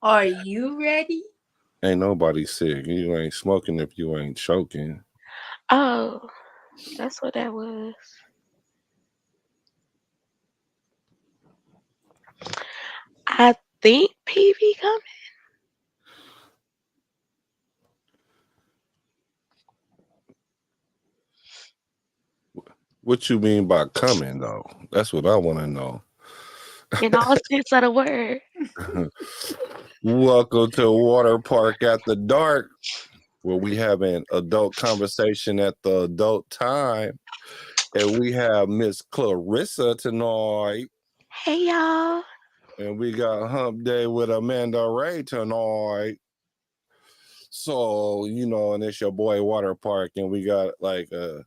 Are you ready? Ain't nobody sick. You ain't smoking if you ain't choking. Oh, that's what that was. I think PV coming. What you mean by coming though? That's what I want to know. In all sense of the word. Welcome to Water Park at the Dark, where we have an adult conversation at the adult time. And we have Miss Clarissa tonight. Hey y'all. And we got Hump Day with Amanda Ray tonight. So, and it's your boy Water Park, and we got like a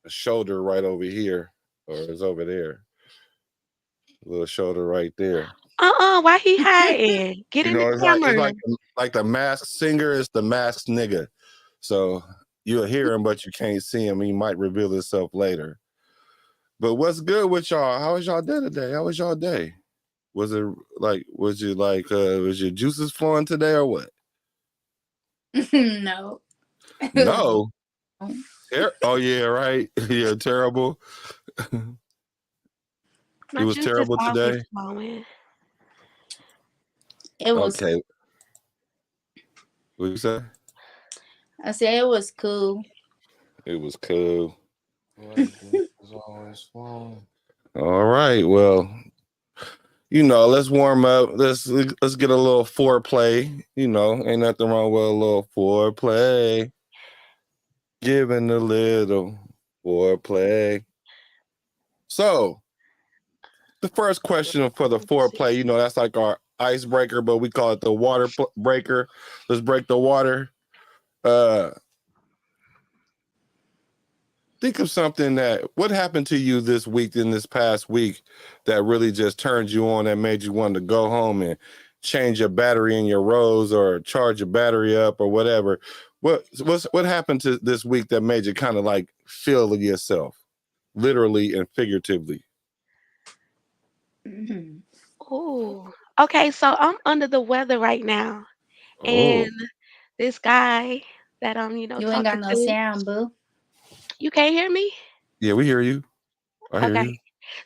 shoulder right over here, or it's over there. A little shoulder right there. Why he hiding? Get in the It's camera. like the masked singer is the masked nigga. So you'll hear him, but you can't see him. He might reveal himself later. But what's good with y'all? How was y'all day today? How was y'all day? Was it was your juices flowing today or what? No. No. Oh yeah, right. Yeah, terrible. My It was juice is terrible always today. flowing. It was. Okay. What you say? I said it was cool. It was cool. Always flowing. All right. Well, let's warm up. Let's get a little foreplay. Ain't nothing wrong with a little foreplay. Giving a little foreplay. So, the first question for the foreplay, that's like our icebreaker, but we call it the water breaker. Let's break the water. Think of something what happened to you this week, in this past week, that really just turned you on, that made you want to go home and change your battery in your Rose or charge your battery up or whatever. What happened to this week that made you kind of like feel yourself, literally and figuratively? Mm-hmm. Oh. Okay, so I'm under the weather right now. Oh, And this guy that I'm, You ain't got talking no to, sound, boo. you can't hear me? yeah, we hear you. I hear Okay. you.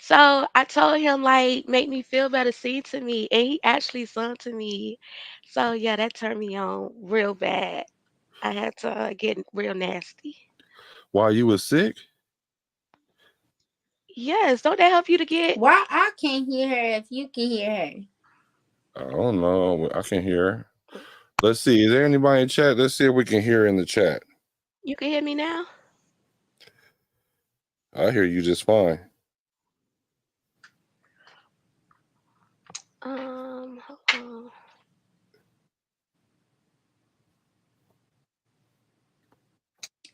So I told him like make me feel better, sing to me, and he actually sung to me. So yeah, that turned me on real bad. I had to get real nasty. While you was sick? Yes, don't that help you to get? Why I can't hear her if you can hear her? I don't know. I can hear. Let's see. Is there anybody in chat? Let's see if we can hear in the chat. You can hear me now? I hear you just fine. Hold on.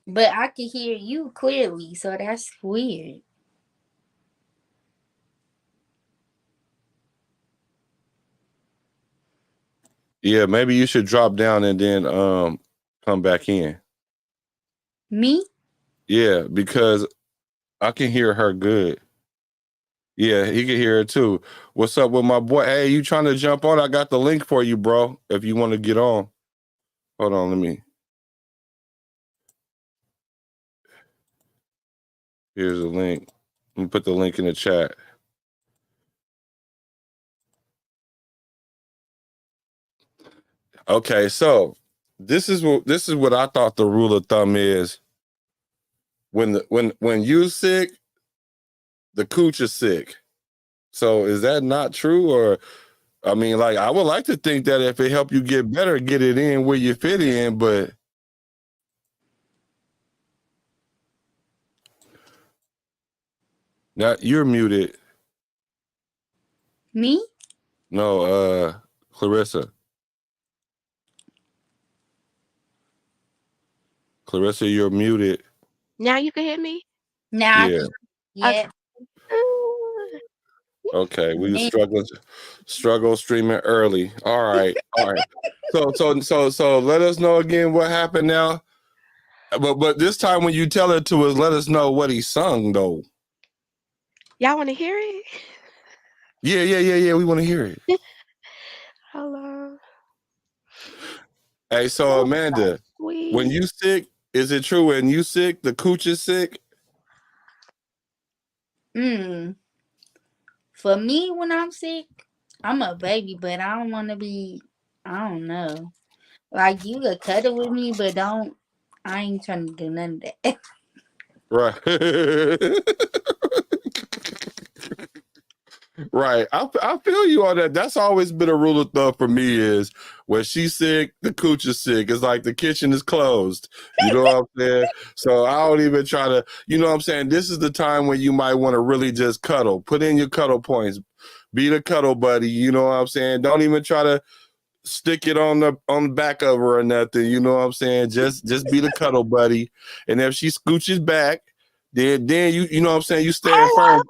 But I can hear you clearly, so that's weird. Yeah, maybe you should drop down and then come back in. Me? Yeah, because I can hear her good. Yeah, he can hear it too. What's up with my boy? Hey, you trying to jump on? I got the link for you, bro. If you want to get on. Hold on, let me. Here's the link. Let me put the link in the chat. Okay, so this is what I thought the rule of thumb is. When you sick, the cooch is sick. So is that not true? Or I mean, like, I would like to think that if it help you get better, get it in where you fit in, but now you're muted. Me? No, Clarissa. Clarissa, you're muted. Now you can hear me? Now I Yeah. can. Yeah. Okay. Ooh. Okay. We were Me. struggle streaming early. All right. All right. So let us know again what happened now. But this time when you tell it to us, let us know what he sung though. Y'all want to hear it? Yeah. We want to hear it. Hello. Hey, so Oh, so Amanda, when sweet. you sick, is it true when you sick, the cooch is sick? Mm. For me, when I'm sick, I'm a baby, but I don't want to be. I don't know. Like you could cuddle with me, but don't. I ain't trying to do none of that. Right. Right. I feel you on that. That's always been a rule of thumb for me is when she's sick, the cooch is sick. It's like the kitchen is closed. You know what I'm saying? So I don't even try to, you know what I'm saying? This is the time when you might want to really just cuddle. Put in your cuddle points. Be the cuddle buddy. You know what I'm saying? Don't even try to stick it on the back of her or nothing. You know what I'm saying? Just be the cuddle buddy. And if she scooches back, then you know what I'm saying, you stand Hello. firm.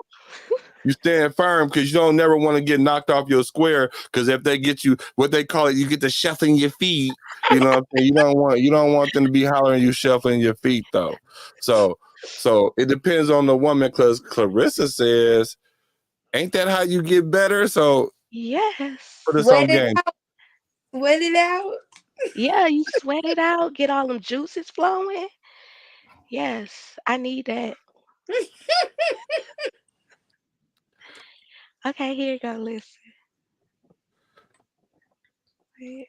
You stand firm because you don't never want to get knocked off your square. Because if they get you, what they call it, you get to shuffling your feet. You know what I'm saying? You don't want them to be hollering you shuffling your feet though. So it depends on the woman. Because Clarissa says, "Ain't that how you get better?" So Yes. put us on Wet it game. out. Wet it out. Yeah, you sweat it out, get all them juices flowing. Yes, I need that. Okay, here you go. Listen. Wait.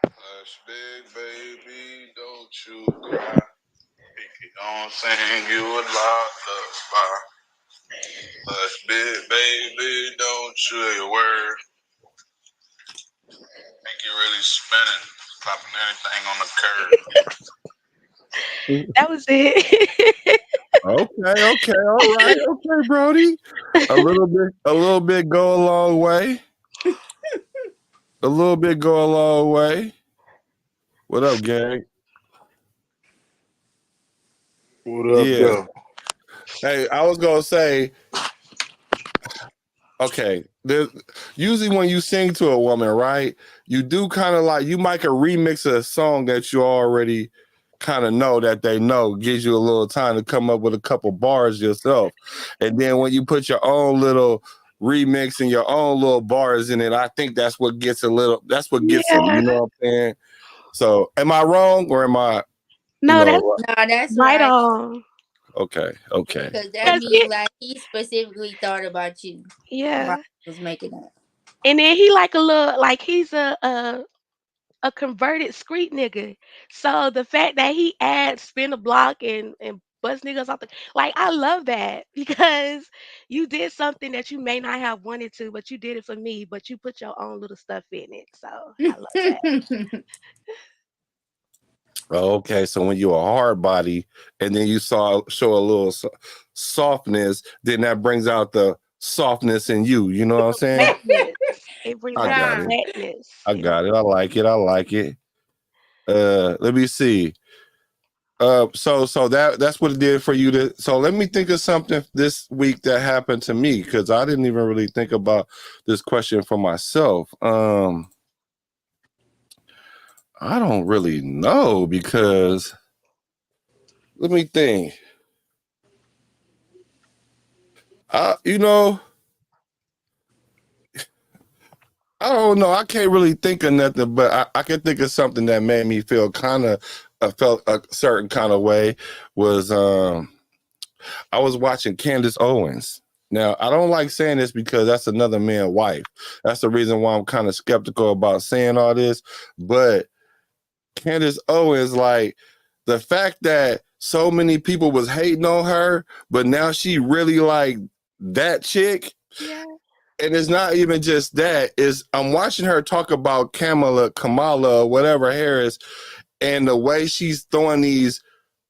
Hush, big baby, don't you cry. If you don't sing, you a lullaby. Hush, big baby, don't you say a word. Think you really spinning, popping anything on the curb. That was it. Okay, all right, okay, Brody. A little bit go a long way. A little bit go a long way. What up, gang? What up, Yeah. though? Hey, I was gonna say, okay. Usually when you sing to a woman, right? You do kind of like you might could remix a song that you already kind of know that they know. Gives you a little time to come up with a couple bars yourself, and then when you put your own little remix and your own little bars in it, I think that's what gets a little. That's what gets them. Yeah. You know what I'm saying? So, am I wrong or am I? You No, that's know, No, that's right right. on. okay, okay. Cause that Cause means it, like he specifically thought about you while yeah. he was making that. And then he like a little, like he's a converted street nigga. So the fact that he adds spin the block and bust niggas off the, like, I love that because you did something that you may not have wanted to, but you did it for me, but you put your own little stuff in it. So I love that. Okay, so when you're a hard body and then you show a little softness, then that brings out the softness in you. You know what I'm saying? Wetness. It brings I out the got Nah. it. wetness. I got it. I like it. I like it. Let me see. So that's what it did for you to. So let me think of something this week that happened to me because I didn't even really think about this question for myself. I don't really know because let me think. You know, I don't know. I can't really think of nothing, but I can think of something that made me feel kind of felt a certain kind of way. Was I was watching Candace Owens. Now I don't like saying this because that's another man's wife. That's the reason why I'm kind of skeptical about saying all this. But Candace Owens, like the fact that so many people was hating on her, but now she really like that chick. Yeah. And it's not even just that. Is I'm watching her talk about Kamala, whatever Harris, and the way she's throwing these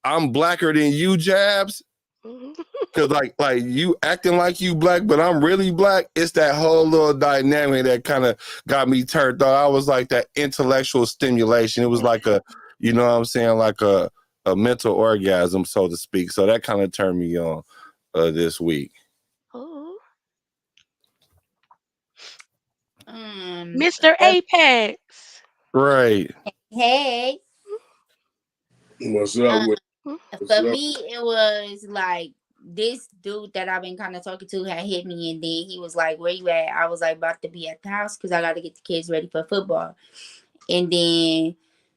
"I'm blacker than you" jabs. Mhm. Cause like you acting like you black, but I'm really black. It's that whole little dynamic that kind of got me turned on. I was like that intellectual stimulation. It was like a, you know what I'm saying, like a mental orgasm, so to speak. So that kind of turned me on this week. Ooh. um. Mr. uh, Apex. Right. Hey. What's up Um. with? Mhm. What's For up? me, it was like this dude that I've been kind of talking to had hit me, and then he was like, "Where you at?" I was like, "About to be at the house because I got to get the kids ready for football." And then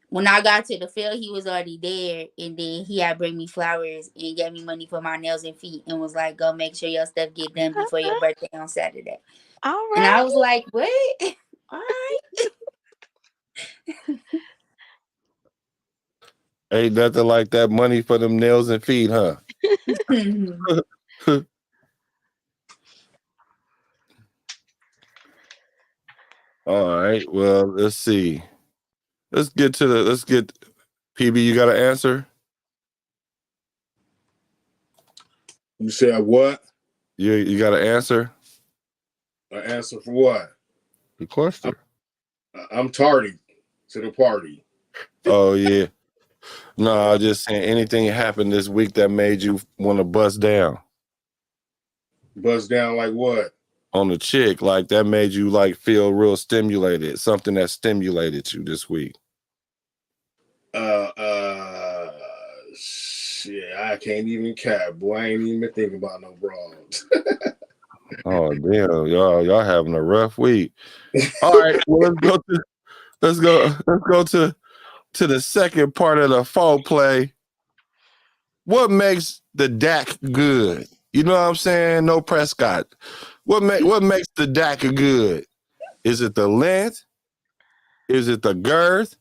when I got to the field, he was already there, and then he had bring me flowers and gave me money for my nails and feet, and was like, "Go make sure your stuff get done before your Uh-huh. birthday on Saturday." All And I was right. like, "What? All right." Ain't nothing like that money for them nails and feet, huh? All right. Well, let's see. Let's get PB, you got an answer? You said what? You got an answer? An answer for what? The question. I'm tardy to the party. Oh yeah. No, I was just saying anything happened this week that made you want to bust down Bust down like what? on the chick, like that made you like feel real stimulated, something that stimulated you this week. Uh, uh, shit, I can't even cap, boy. I ain't even thinking about no bras. Oh damn, y'all having a rough week. All right, well let's go to the second part of the fall play. What makes the Dak good? You know what I'm saying? No Prescott. What makes the Dak good? Is it the length? Is it the girth?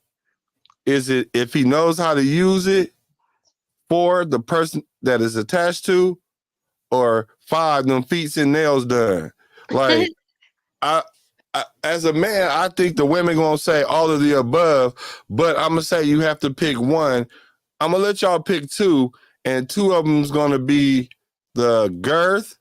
Is it if he knows how to use it for the person that is attached to, or five them feet and nails done? Like I, as a man, I think the women gonna say all of the above, but I'm gonna say you have to pick one. I'm gonna let y'all pick two, and two of them's gonna be the girth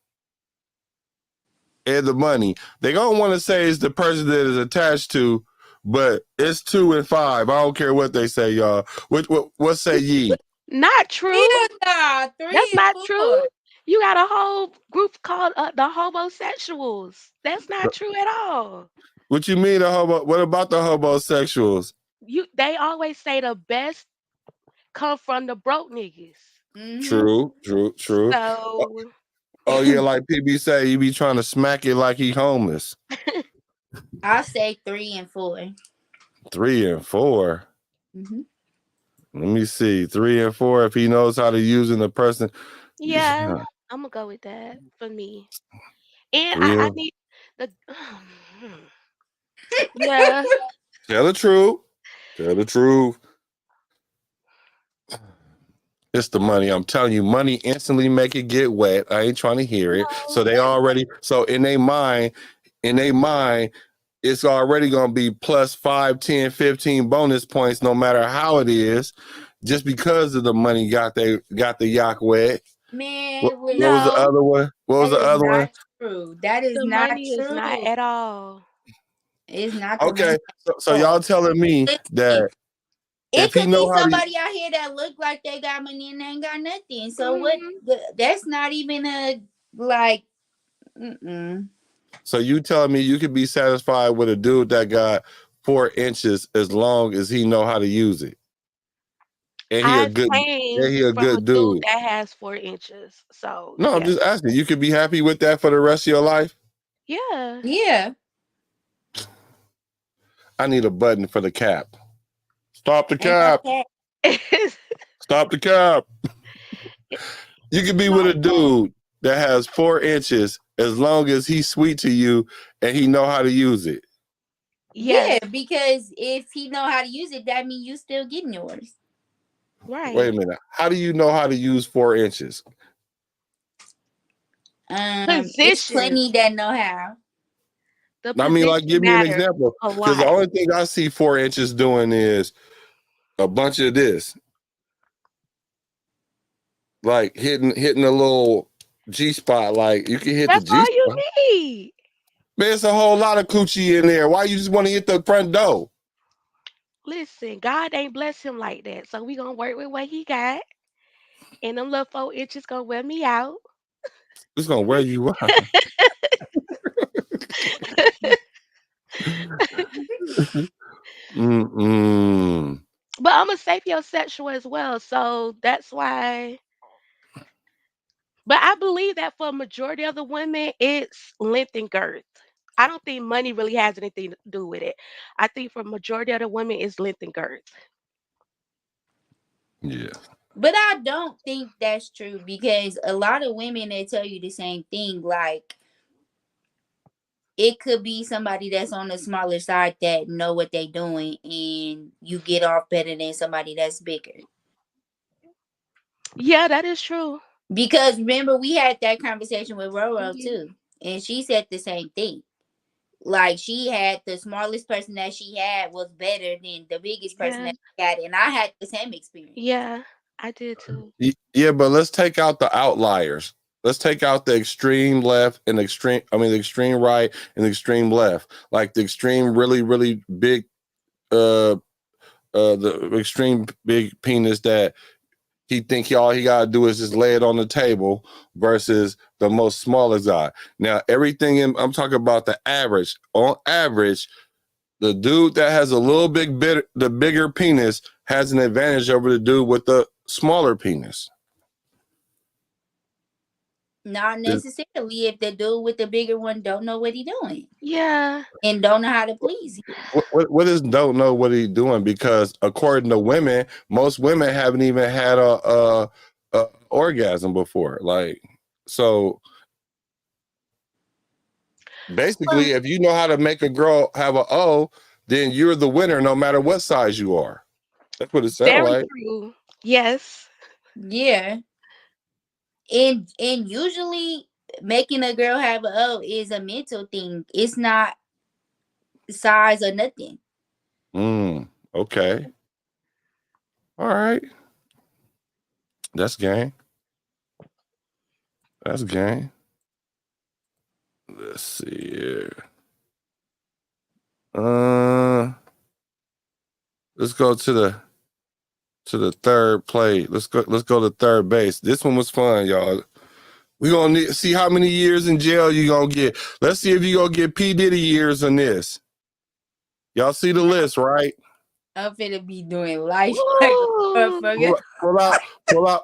and the money. They gonna want to say it's the person that is attached to, but it's 2 and 5. I don't care what they say, y'all. What say ye? Not true. Hell nah, That's 3 not and true. 4. You got a whole group called the homosexuals. That's not true at all. What you mean the homo? What about the homosexuals? They always say the best come from the broke niggas. Mm-hmm. True. Oh, So oh, yeah, like PB say, you be trying to smack it like he homeless. I say 3 and 4. 3 and 4. Mm-hmm. Let me see. 3 and 4. If he knows how to use in the person, yeah, yeah. I'm gonna go with that for me. And Three I and need the yeah. tell the truth. Tell the truth. It's the money. I'm telling you, money instantly make it get wet. I ain't trying to hear it. So No, they already, so in their mind, it's already gonna be plus 5, 10, 15 bonus points, no matter how it is, just because of the money got the yak wet. What, Man, what was the no, listen. other one? What was That the is other one? not true. That is the not money is not true. at all. It's not the money Okay, at so y'all all. telling me Listen, that it if he could know be how to, somebody out here that look like they got money and they ain't got nothing. So what? Mhm. That's not even a like. Mm-mm. so you telling me you could be satisfied with a dude that got 4 inches as long as he know how to use it, and he a I good, came and he a from a good dude dude. that has 4 inches. So No, I'm yeah. just asking. You could be happy with that for the rest of your life. Yeah. Yeah. I need a button for the cap. Stop the Ain't no cap. cat. Stop the cap. You could be No, with a dude that has 4 inches as long as he's sweet to you and he know how to use it. Yeah, yes, because if he know how to use it, that means you still getting yours. Wait a right. minute. How do you know how to use 4 inches? It's Position. plenty that know how. The I mean, like, position give me an matters example. a Because the lot. only thing I see 4 inches doing is a bunch of this, like hitting a little G spot. Like you can hit the That's G all you spot. need. Man, it's a whole lot of coochie in there. Why you just want to hit the front door? Listen, God ain't blessed him like that. So we gonna work with what he got. And them little 4 inches gonna wear me out. It's gonna wear you out. Mm-mm. But I'm a sapiosexual as well. So that's why But I believe that for a majority of the women, it's length and girth. I don't think money really has anything to do with it. I think for majority of the women, it's length and girth. Yeah. But I don't think that's true because a lot of women they tell you the same thing. Like it could be somebody that's on the smaller side that know what they doing, and you get off better than somebody that's bigger. Yeah, that is true. Because remember, we had that conversation with Roro too, and she said the same thing. Like she had the smallest person that she had was better than the biggest person Yeah, that she had, and I had the same experience. yeah, I did too. Yeah, but let's take out the outliers. Let's take out the extreme left and the extreme right and the extreme left. Like the extreme really, really big, the extreme big penis that he think all he gotta do is just lay it on the table versus the most smallest guy. Now, I'm talking about the average. On average, the dude that has a little the bigger penis has an advantage over the dude with the smaller penis. Not necessarily if the dude with the bigger one don't know what he doing Yeah, and don't know how to please you. What is don't know what he's doing? Because according to women, most women haven't even had a orgasm before. Like, so well, basically, if you know how to make a girl have a O, then you're the winner no matter what size you are. That's what it sounds very like. true. Yes. Yeah, and usually making a girl have a O is a mental thing. It's not size or nothing. Okay. All right. That's game. That's game. Let's see here. Uh, let's go to the third play. Let's go to third base. This one was fun, y'all. We gonna see how many years in jail you gonna get. Let's see if you gonna get P. Diddy years on this. Y'all see the list, right? I'm finna be doing life like a Ooh, motherfucker.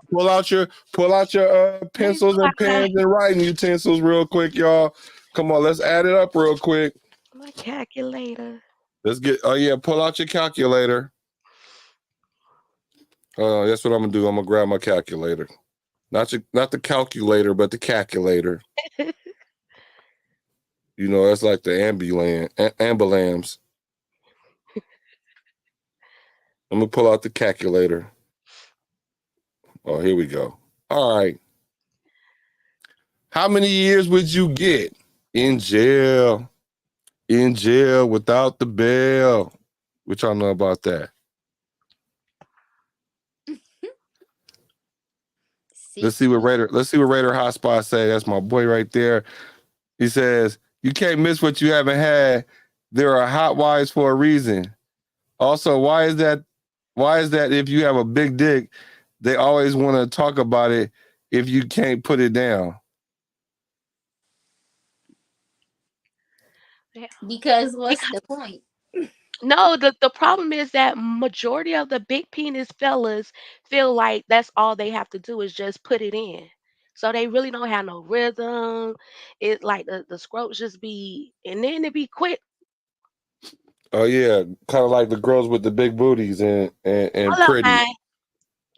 Pull out your let me pencils pull out and pens and writing utensils real quick, y'all. Come on, let's add it up real quick. my calculator. Let's get. Oh yeah, pull out your calculator. That's what I'm gonna do. I'm gonna grab my calculator. Not the calculator, but the calculator. You know, that's like the ambulance. I'm gonna pull out the calculator. Oh, here we go. All right. How many years would you get in jail? In jail without the bail. What y'all know about that? Let's see 60. what Raider Hotspot say. That's my boy right there. He says, you can't miss what you haven't had. There are hot wives for a reason. Also, why is that if you have a big dick, they always want to talk about it if you can't put it down? Yeah. Because what's Because the point? no, the problem is that majority of the big penis fellas feel like that's all they have to do is just put it in. So they really don't have no rhythm. It like the scrotes just be and then it be quick. Oh yeah, kind of like the girls with the big booties and Hold up, pretty. man.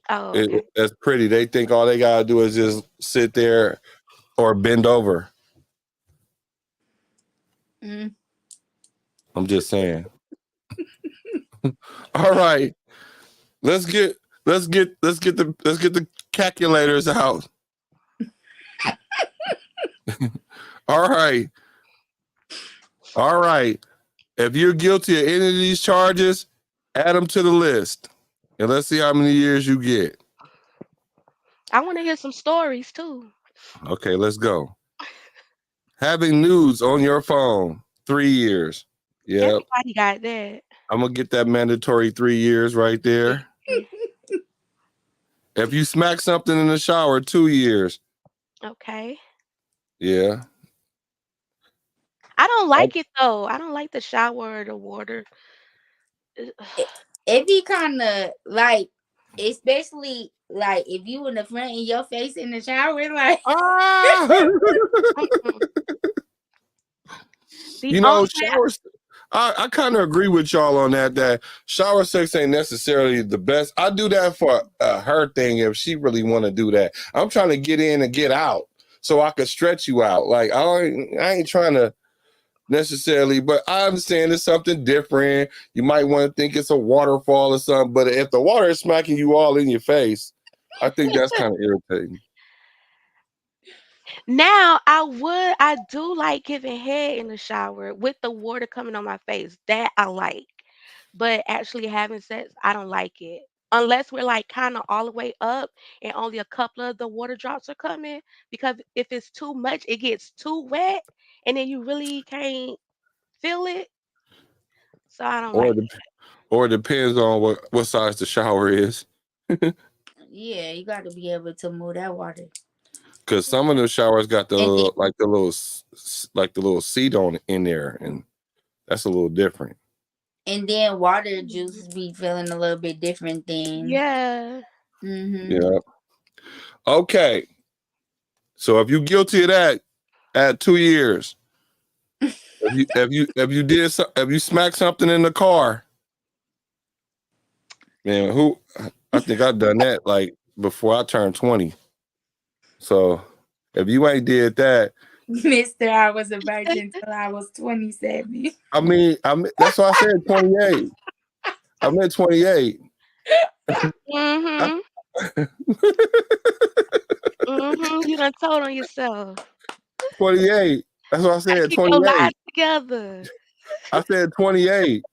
Oh, okay. That's pretty. They think all they gotta do is just sit there or bend over. Mm. I'm just saying. All right, let's get let's get the calculators out. All right, all right. If you're guilty of any of these charges, add them to the list, and let's see how many years you get. I want to hear some stories too. Okay, let's go. Having news on your phone, 3 years. Yep, Everybody got that. I'm gonna get that mandatory 3 years right there. Yeah. If you smack something in the shower, 2 years. Okay. Yeah. I don't like it though. I don't like the shower or the water. Ugh. It be kind of like especially like if you in the front and your face in the shower, like Ah! Mm-mm. The You only know, way showers. I kind of agree with y'all on that. That shower sex ain't necessarily the best. I do that for her thing if she really want to do that. I'm trying to get in and get out so I can stretch you out. Like I ain't trying to necessarily, but I understand it's something different. You might want to think it's a waterfall or something, but if the water is smacking you all in your face, I think that's kind of irritating. now I do like giving head in the shower with the water coming on my face. That I like. But actually having sex, I don't like it. Unless we're like kind of all the way up and only a couple of the water drops are coming. Because if it's too much, it gets too wet and then you really can't feel it. So I don't Or like it, or it depends on what size the shower is. yeah, you got to be able to move that water. Because some of the showers got the And then, little, like the little seat on in there, and that's a little different. water it. juices be feeling a little bit different than. Yeah. Mm-hmm. Yeah. Okay. So if you guilty of that, at 2 years, if you smack something in the car, man, who I think I've done that like before I turned 20. So if you ain't did that, Mister, I was a virgin till I was 27. that's why I said 28. I meant 28. Mhm. Mhm. You done told on yourself. 28. That's what I Gotta said. keep your lies 28. together. I said 28.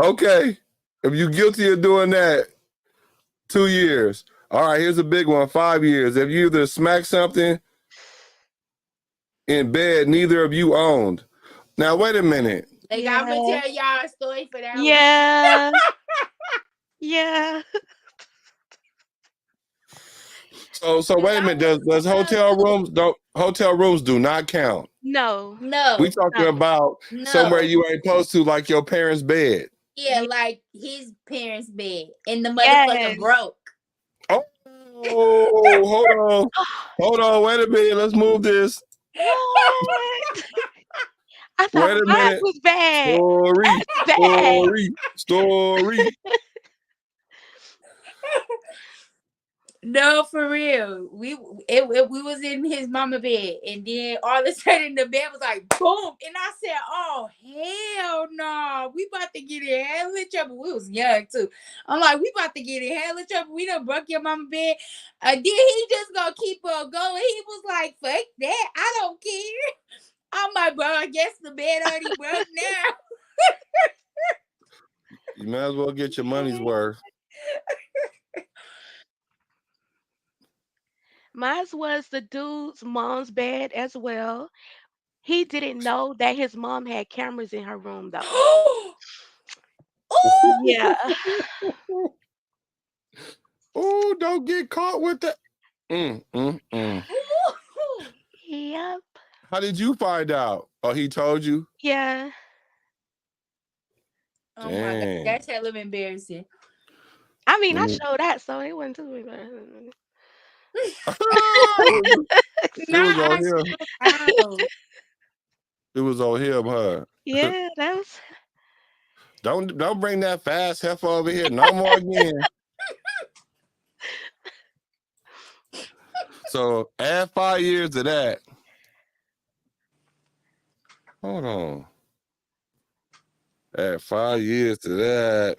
Okay. If you guilty of doing that, 2 years. All right, here's a big one. 5 years. If you either smack something in bed, neither of you owned. Now wait a minute. Like, I'm Yeah. gonna tell y'all a story for that one. Yeah. Yeah. So Cause wait a I minute. was Does hotel rooms do not count? No. We no, talking No. about somewhere no. you ain't supposed to, like your parents' bed. Yeah, Yeah. like his parents' bed, and the motherfucker Yes. broke. Oh, hold on. Wait a minute. Let's move this. What? I thought Wait a mine minute. was bad. Story, That's bad. story. No, for real. We was in his mama bed, and then all of a sudden the bed was like boom, and I said, "Oh hell no, we about to get in hell of trouble." We was young too. I'm like, "We about to get in hell of trouble. We done broke your mama bed." Then he just gonna keep on going. He was like, "Fuck that, I don't care." I'm like, "Bro, I guess the bed already broke now." You might as well get your money's worth. Mine was the dude's mom's bed as well. He didn't know that his mom had cameras in her room though. Yeah. Oh, don't get caught with that. Mm. Yep. How did you find out? Oh, he told you? Yeah. Oh my god, Dang. that's hella embarrassing. I mean, I Mm. showed that, so it wasn't too embarrassing. It was Not on I him. showed out. It was on him, huh? Yeah, that was. Don't bring that fast heifer over here no more again. So add 5 years to that. Hold on. Add 5 years to that.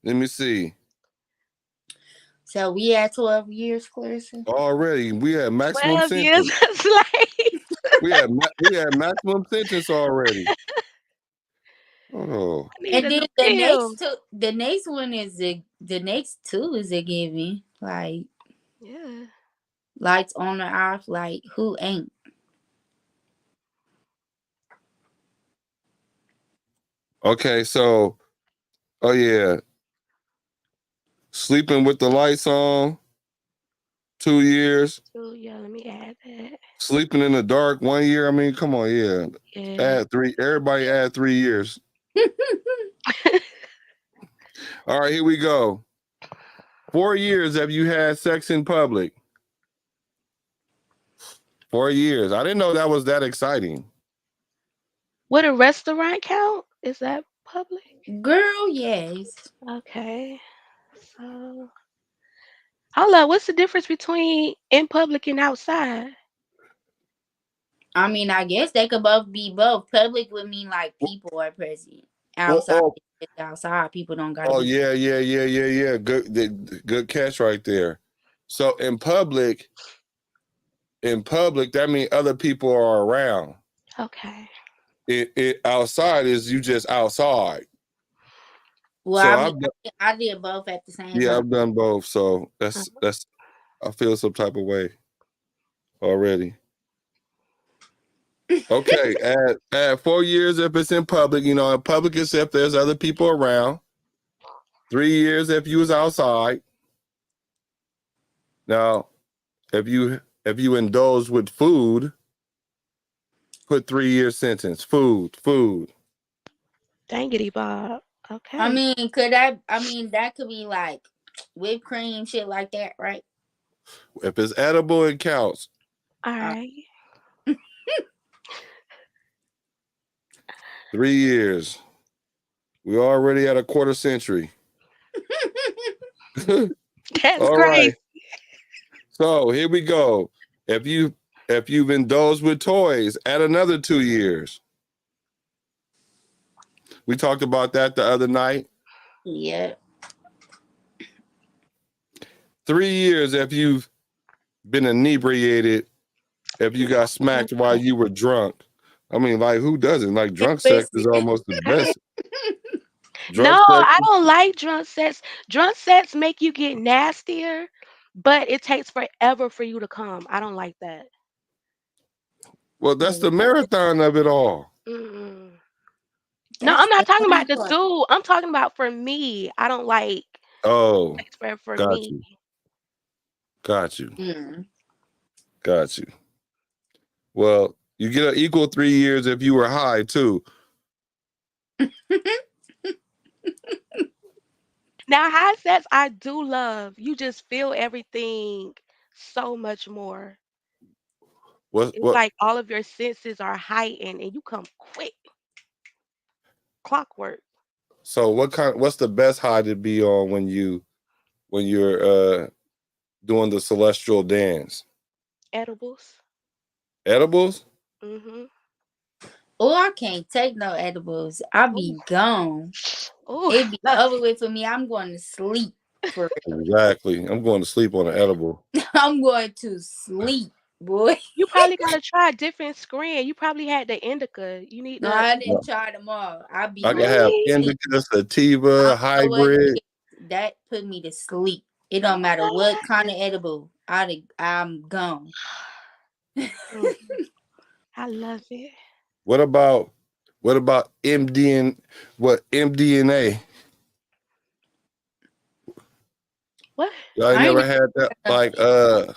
Let me see. So we had 12 years, Clarissa. Already, we had maximum 12 years sentence. of slave. We had maximum sentence already. Oh, I need And an then appeal. the next one is the next two is a given. Like Yeah. lights on or off. Like who ain't? okay. So, oh yeah, sleeping with the lights on, 2 years. So yeah, let me add that. Sleeping in the dark, 1 year. I mean, come on, yeah. Yeah. Add 3. Everybody add 3 years. All right, here we go. 4 years have you had sex in public? 4 years. I didn't know that was that exciting. Would a restaurant count? Is that public? Girl, yes. Okay. So, hold up. What's the difference between in public and outside? I mean, I guess they could both be both. Public would mean like people are present. Oh, Outside, oh, is outside people don't gotta oh, be. yeah, yeah, yeah, yeah, yeah. Good catch right there. So in public, that means other people are around. Okay. It outside is you just outside. Well, So I mean, I did both at the same time. I've done both. So Uh, that's I feel some type of way already. Okay, add 4 years if it's in public. In public is if there's other people around. 3 years if you was outside. Now, if you indulge with food, put 3 year sentence. Food. Dangity Bob. I Okay. mean, that could be like whipped cream, shit like that, right? If it's edible, it counts. All Uh, right. 3 years. We're already at a quarter century. That's All great. right. So here we go. If you've indulged with toys, add another 2 years. We talked about that the other night. yeah. 3 years if you've been inebriated, if you got smacked while you were drunk. I mean, like, who doesn't? Like, drunk sex is almost the best. No, Drunk sex. I don't like drunk sets. Drunk sets make you get nastier, but it takes forever for you to come. I don't like that. Well, that's the marathon of it all. Mm-mm. No, That's I'm not the talking fun about the part. dude. I'm talking about for me. I don't like Oh, takes forever for got me. you. Got you. Mm. Got you. Well, you get an equal 3 years if you were high, too. Now, high sets I do love. You just feel everything so much more. What? It's What? like all of your senses are heightened and you come quick, clockwork. So, what's the best high to be on when you're doing the celestial dance? Edibles. Edibles? Mm-hmm. Oh, I can't take no edibles. I Ooh, be gone. ooh, It be love over it. with for me. I'm going to sleep for Exactly. I'm going to sleep on an edible. I'm going to sleep, boy. You probably gotta try a different screen. You probably had the indica. You need No, to I didn't try them all. I be I can going have to really. sleep. indica, I sativa, don't know what it hybrid. is. That put me to sleep. It don't matter what kind of edible. I'm gone. Mm, I love it. What about MDN? What MDNA? What? Y'all ain't I ain't never had that? never, I know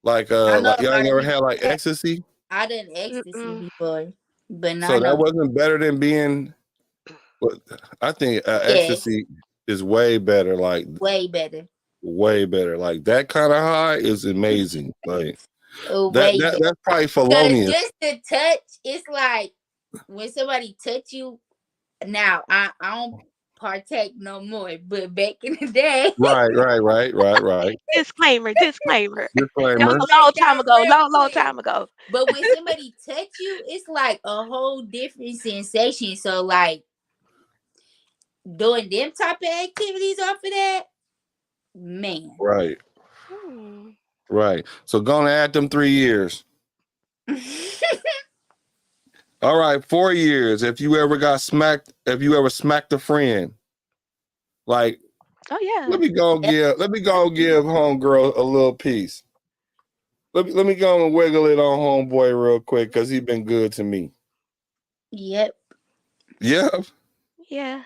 Like y'all ain't about never it. had like ecstasy? I done ecstasy Mm-mm. before, but So not that no. wasn't better than being. But I think Yes, ecstasy is way better. Like way better. way better. Like that kind of high is amazing. Like that Way that better. that's probably Cause felonious. just the touch, it's like when somebody touch you. Now I don't partake no more, but back in the day, Right. Disclaimer. Disclaimer. That was Disclaimer. a but long time not ago. real Long quick. time ago. But when somebody touch you, it's like a whole different sensation. So like doing them type of activities off of that, man. Right. Hmm. Right. So gonna add them 3 years. All right, 4 years. If you ever smacked a friend, like Oh let yeah. me go and give homegirl a little piece. Let me go and wiggle it on homeboy real quick because he been good to me. Yep. Yeah. Yeah.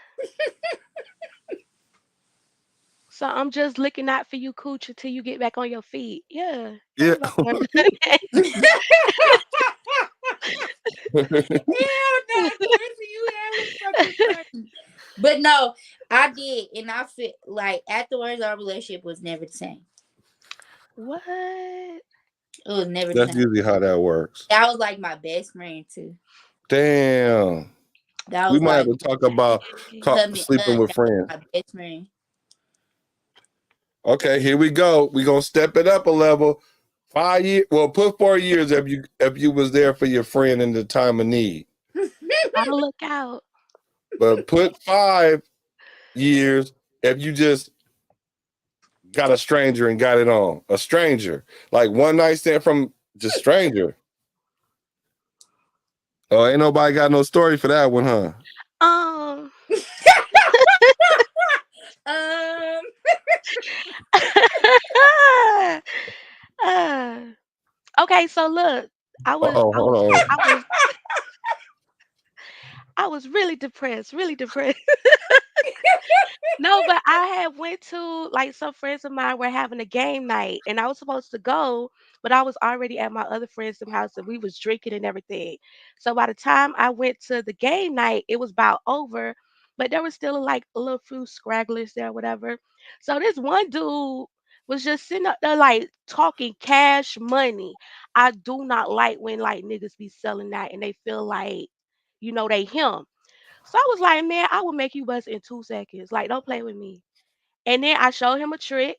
So I'm just looking out for you, cooch, until you get back on your feet. Yeah. Yeah. Everybody understand that. Hell no, Quincy, you ever fucking funny. But no, I did, and I feel like afterwards our relationship was never the same. What? It was never the That's same. usually how that works. That was like my best friend too. Damn. That We was might have like to talk about Dang. coming sleeping up. with That was friends. my best friend. Okay, here we go. We're gonna step it up a level. 5 years. Well, put 4 years if you was there for your friend in the time of need. Gotta look out. But put 5 years if you just got a stranger and got it on. A stranger. Like one night stand from just stranger. Oh, ain't nobody got no story for that one, huh? Um. um, uh, okay, so look, I was, Uh-oh, I was, hold on. I was, I was really depressed, really depressed. No, but I had went to like some friends of mine were having a game night, and I was supposed to go, but I was already at my other friends' house, and we was drinking and everything. So by the time I went to the game night, it was about over, but there was still like a little few scragglers there, whatever. So this one dude was just sitting up there like talking cash money. I do not like when like niggas be selling that and they feel like, they him. So I was like, man, I will make you bust in 2 seconds. Like, don't play with me. And then I showed him a trick.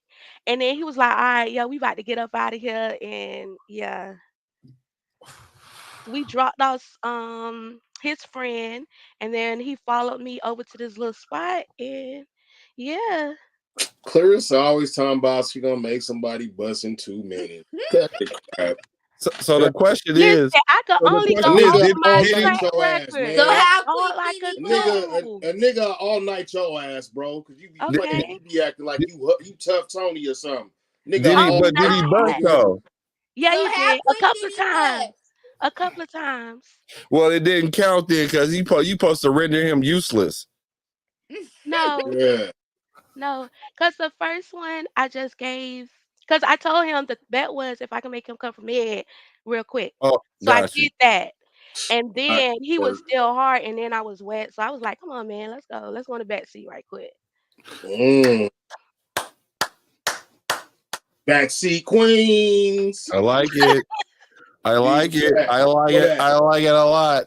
And then he was like, all right, yeah, we about to get up out of here. And yeah, we dropped off his friend. And then he followed me over to this little spot. And yeah. Clarissa always talking about she gonna make somebody bust in 2 minutes. Cut the crap. So the question Listen, is, I could so the only A go question is, off nigga of my all did night he track your ass, record. so man. That's how all quick I did could he A nigga, bust? do. a nigga all night your ass, bro. Cause you be did, claiming Okay. you be acting like you tough Tony or something. Nigga did he I'm all but did he night, bust not. nigga. though? Yeah, So he how did. A quick couple did of he times. bust? A couple of times. Well, it didn't count then because you supposed to render him useless. No. Yeah. No, because the first one I just gave, because I told him the bet was if I can make him come from mid real quick. Oh, So I got you. did that. And I, then he uh, was still hard, and then I was wet. So I was like, come on, man, let's go. Let's go to back seat right quick. mm, backseat queens. I like it. I Yeah. like it. I like What it. that? I like it a lot.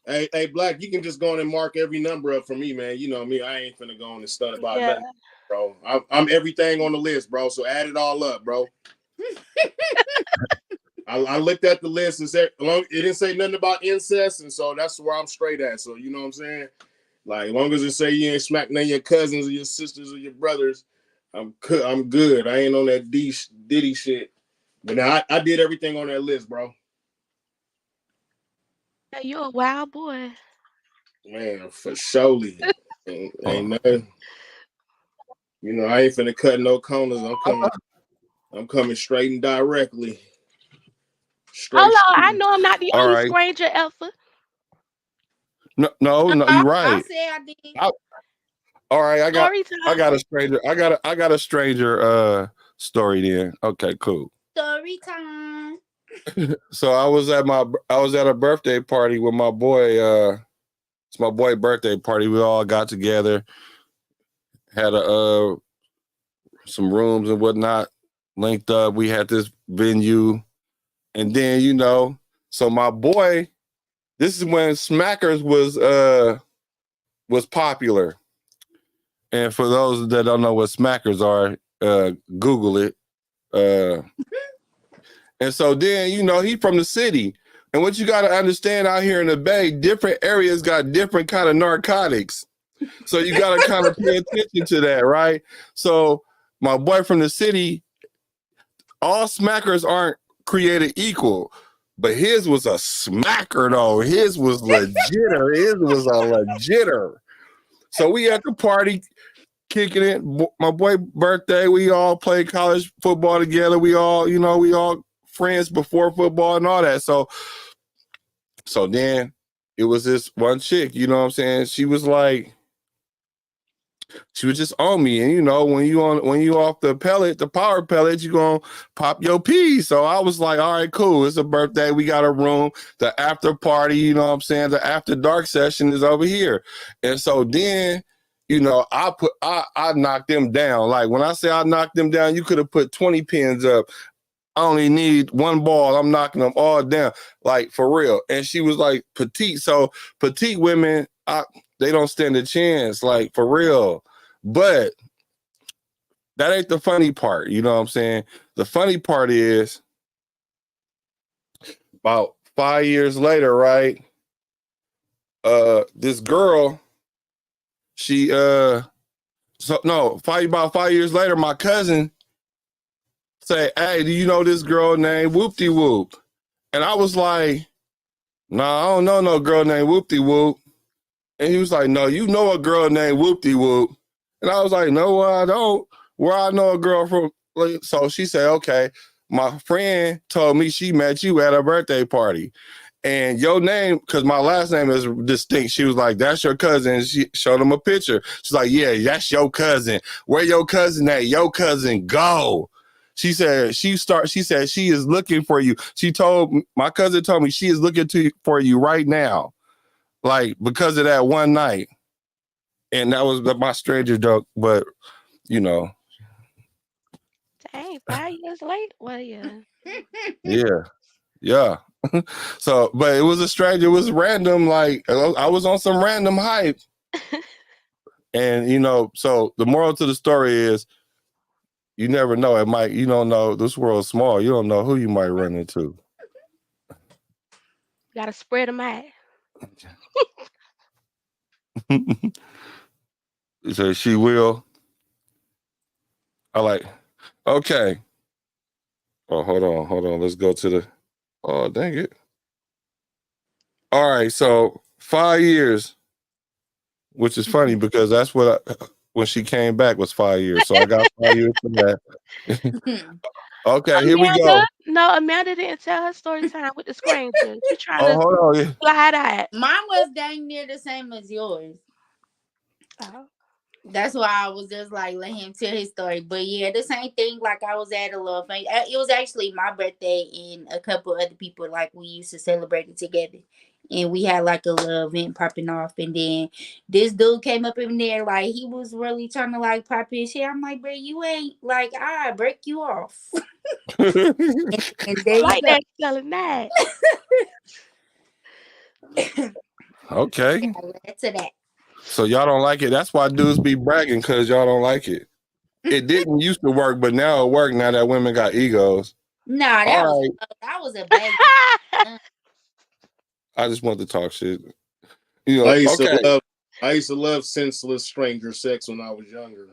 Hey, Black, you can just go on and mark every number up for me, man. You know me, I ain't finna go on and stunt about Yeah. nothing, bro. I'm everything on the list, bro. So add it all up, bro. I looked at the list and said it didn't say nothing about incest, and so that's where I'm straight at. So you know what I'm saying? Like, as long as it say you ain't smacking none of your cousins or your sisters or your brothers, I'm good. I ain't on that Diddy shit. But now I did everything on that list, bro. Yeah, you're a wild boy. Man, for surely. Ain't Oh. nothing. You know, I ain't finna cut no corners. I'm coming straight and directly. Straight Hold on, I shooting. know I'm not the All only right. stranger ever. No, you're I right. said I did. All right, Story I time. got a stranger. I got a stranger story then. Okay, cool. Story time. So I was at a birthday party with my boy. It's my boy birthday party. We all got together, had a some rooms and whatnot linked up. We had this venue, and then so my boy. This is when Smackers was popular. And for those that don't know what Smackers are, Google it. Uh, and so then, he from the city. And what you got to understand out here in the Bay, different areas got different kind of narcotics. So you got to kind of pay attention to that, right? So my boy from the city, all Smackers aren't created equal. But his was a smacker, though. His was legitter. His was a legitter. So we at the party, kicking it. My boy birthday, we all played college football together. We all, we all friends before football and all that. So then it was this one chick, you know what I'm saying? She was just on me. And when you off the power pellet, you gonna pop your pee. So I was like, all right, cool. It's a birthday. We got a room. The after party, you know what I'm saying? The after dark session is over here. And so then, I knocked them down. Like when I say I knocked them down, you could have put 20 pins up. I only need one ball. I'm knocking them all down, like for real. And she was like petite. So petite women, they don't stand a chance, like for real. But that ain't the funny part. You know what I'm saying? The funny part is about 5 years later, right? This girl, she about 5 years later, my cousin say, "Hey, do you know this girl named Whoopty Whoop?" And I was like, "Nah, I don't know no girl named Whoopty Whoop." And he was like, "No, you know a girl named Whoopty Whoop." And I was like, "No, I don't. Where I know a girl from?" So she said, "Okay, my friend told me she met you at a birthday party. And your name, because my last name is distinct." She was like, "That's your cousin." And she showed him a picture. She's like, "Yeah, that's your cousin. Where your cousin at? Your cousin go." She said she is looking for you. My cousin told me she is looking for you right now. Like because of that one night. And that was my stranger joke, but you know. Dang, 5 years late. Well, yeah. Yeah. Yeah. So, but it was a stranger. It was random. Like I was on some random hype. And so the moral to the story is you never know. You don't know. This world's small. You don't know who you might run into. Gotta spread them out. So she will. Okay. Oh, hold on. Let's go to the, oh, dang it. All right. So 5 years, which is funny because that's when she came back was 5 years. So I got 5 years for that. Okay, here we Amanda? go. No, Amanda didn't tell her story time with the stranger. She trying Oh, to hold on. slide that. Mine was dang near the same as yours. Oh. That's why I was just like, let him tell his story. But yeah, the same thing. Like I was at a little thing. It was actually my birthday and a couple other people. Like we used to celebrate it together, and we had like a little event popping off. And then this dude came up in there, like he was really trying to like pop his shit. I'm like, bro, you ain't like I break you off. And I there you like go. that spelling that. Okay. Yeah, let's to that. So y'all don't like it. That's why dudes be bragging because y'all don't like it. It didn't used to work, but now it works now that women got egos. Nah, All right. that was a baby. I just want to talk shit. I used Okay. to love senseless stranger sex when I was younger.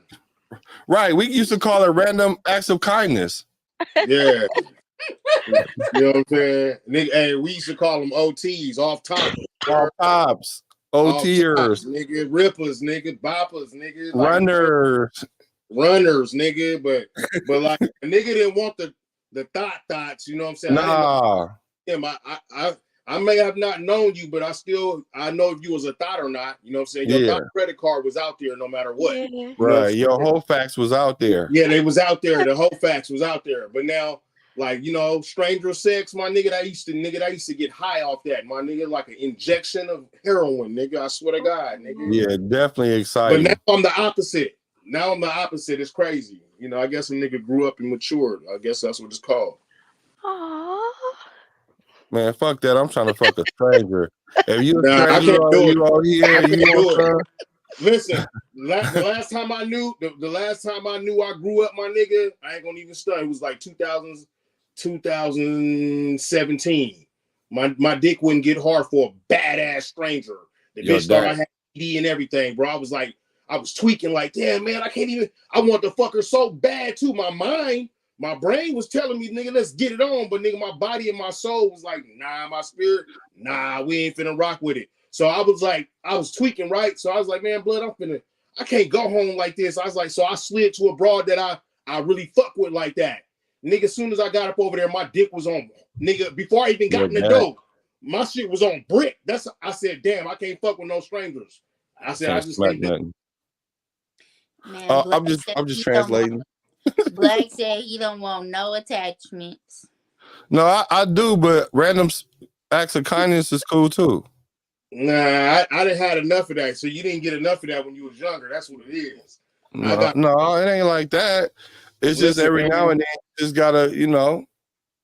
Right. We used to call it random acts of kindness. Yeah. You know what I'm saying? Nigga, hey, we used to call them OTs, off top. All pops, Off OTers, tops, nigga, rippers, nigga, boppers, nigga, like runners. runners, nigga. But like a nigga didn't want the thoughts, you know what I'm saying? I didn't know Nah. him. I may have not known you, but I know if you was a thought or not. You know what I'm saying? Your Yeah. thought credit card was out there no matter what. Yeah. You know Right. Your whole facts was out there. Yeah, they was out there. The whole facts was out there. But now, like, stranger sex, my nigga, I used to get high off that. My nigga, like an injection of heroin, nigga. I swear to God, nigga. Yeah, definitely But exciting. now I'm the opposite. It's crazy. I guess a nigga grew up and matured. I guess that's what it's called. Aww. Man, fuck that. I'm trying to fuck a stranger. If you a Nah, I stranger can't or do it. you out here I and you can't do want it. Listen, the last time I knew I grew up, my nigga, I ain't gonna even stunt. It was like 2017. My dick wouldn't get hard for a badass stranger. The Yo, bitch thought I that had ED and everything, bro. I was tweaking like, damn, man, I want to fuck her so bad too. My brain was telling me, nigga, let's get it on. But nigga, my body and my soul was like, nah, my spirit, nah, we ain't finna rock with it. So I was tweaking, right? So I was like, man, blood, I can't go home like this. I was like, so I slid to a broad that I really fuck with like that. Nigga, as soon as I got up over there, my dick was on, nigga, before I even got in the door, my shit was on brick. I said, damn, I can't fuck with no strangers. I said, I just can't do it. Man, I'm just translating. Black said he don't want no attachments. No, I do, but random acts of kindness is cool too. Nah, I didn't had enough of that. So you didn't get enough of that when you was younger. That's what it is. I No, got no, it ain't like that. It's just listen, every now man. and then you just gotta,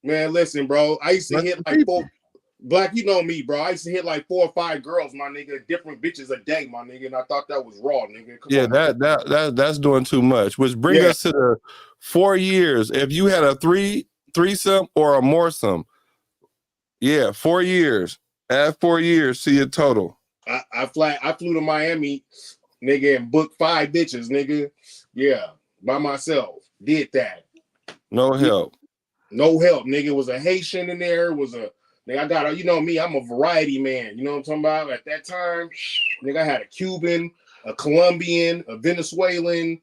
Man, listen, bro. I used to let hit the like people. Black, you know me, bro. I used to hit like 4 or 5 girls, my nigga, different bitches a day, my nigga, and I thought that was raw, nigga. Come Yeah, on, man. that's doing too much. Which bring Yeah, us to the 4 years. If you had a threesome or a moresome, yeah, 4 years. Add 4 years to your total. I flew to Miami, nigga, and booked 5 bitches, nigga. Yeah, by myself. Did that. No Yeah, help. no help, nigga. Was a Haitian in there. Was a nigga. I got a, you know me. I'm a variety man. You know what I'm talking about? At that time, nigga, I had a Cuban, a Colombian, a Venezuelan,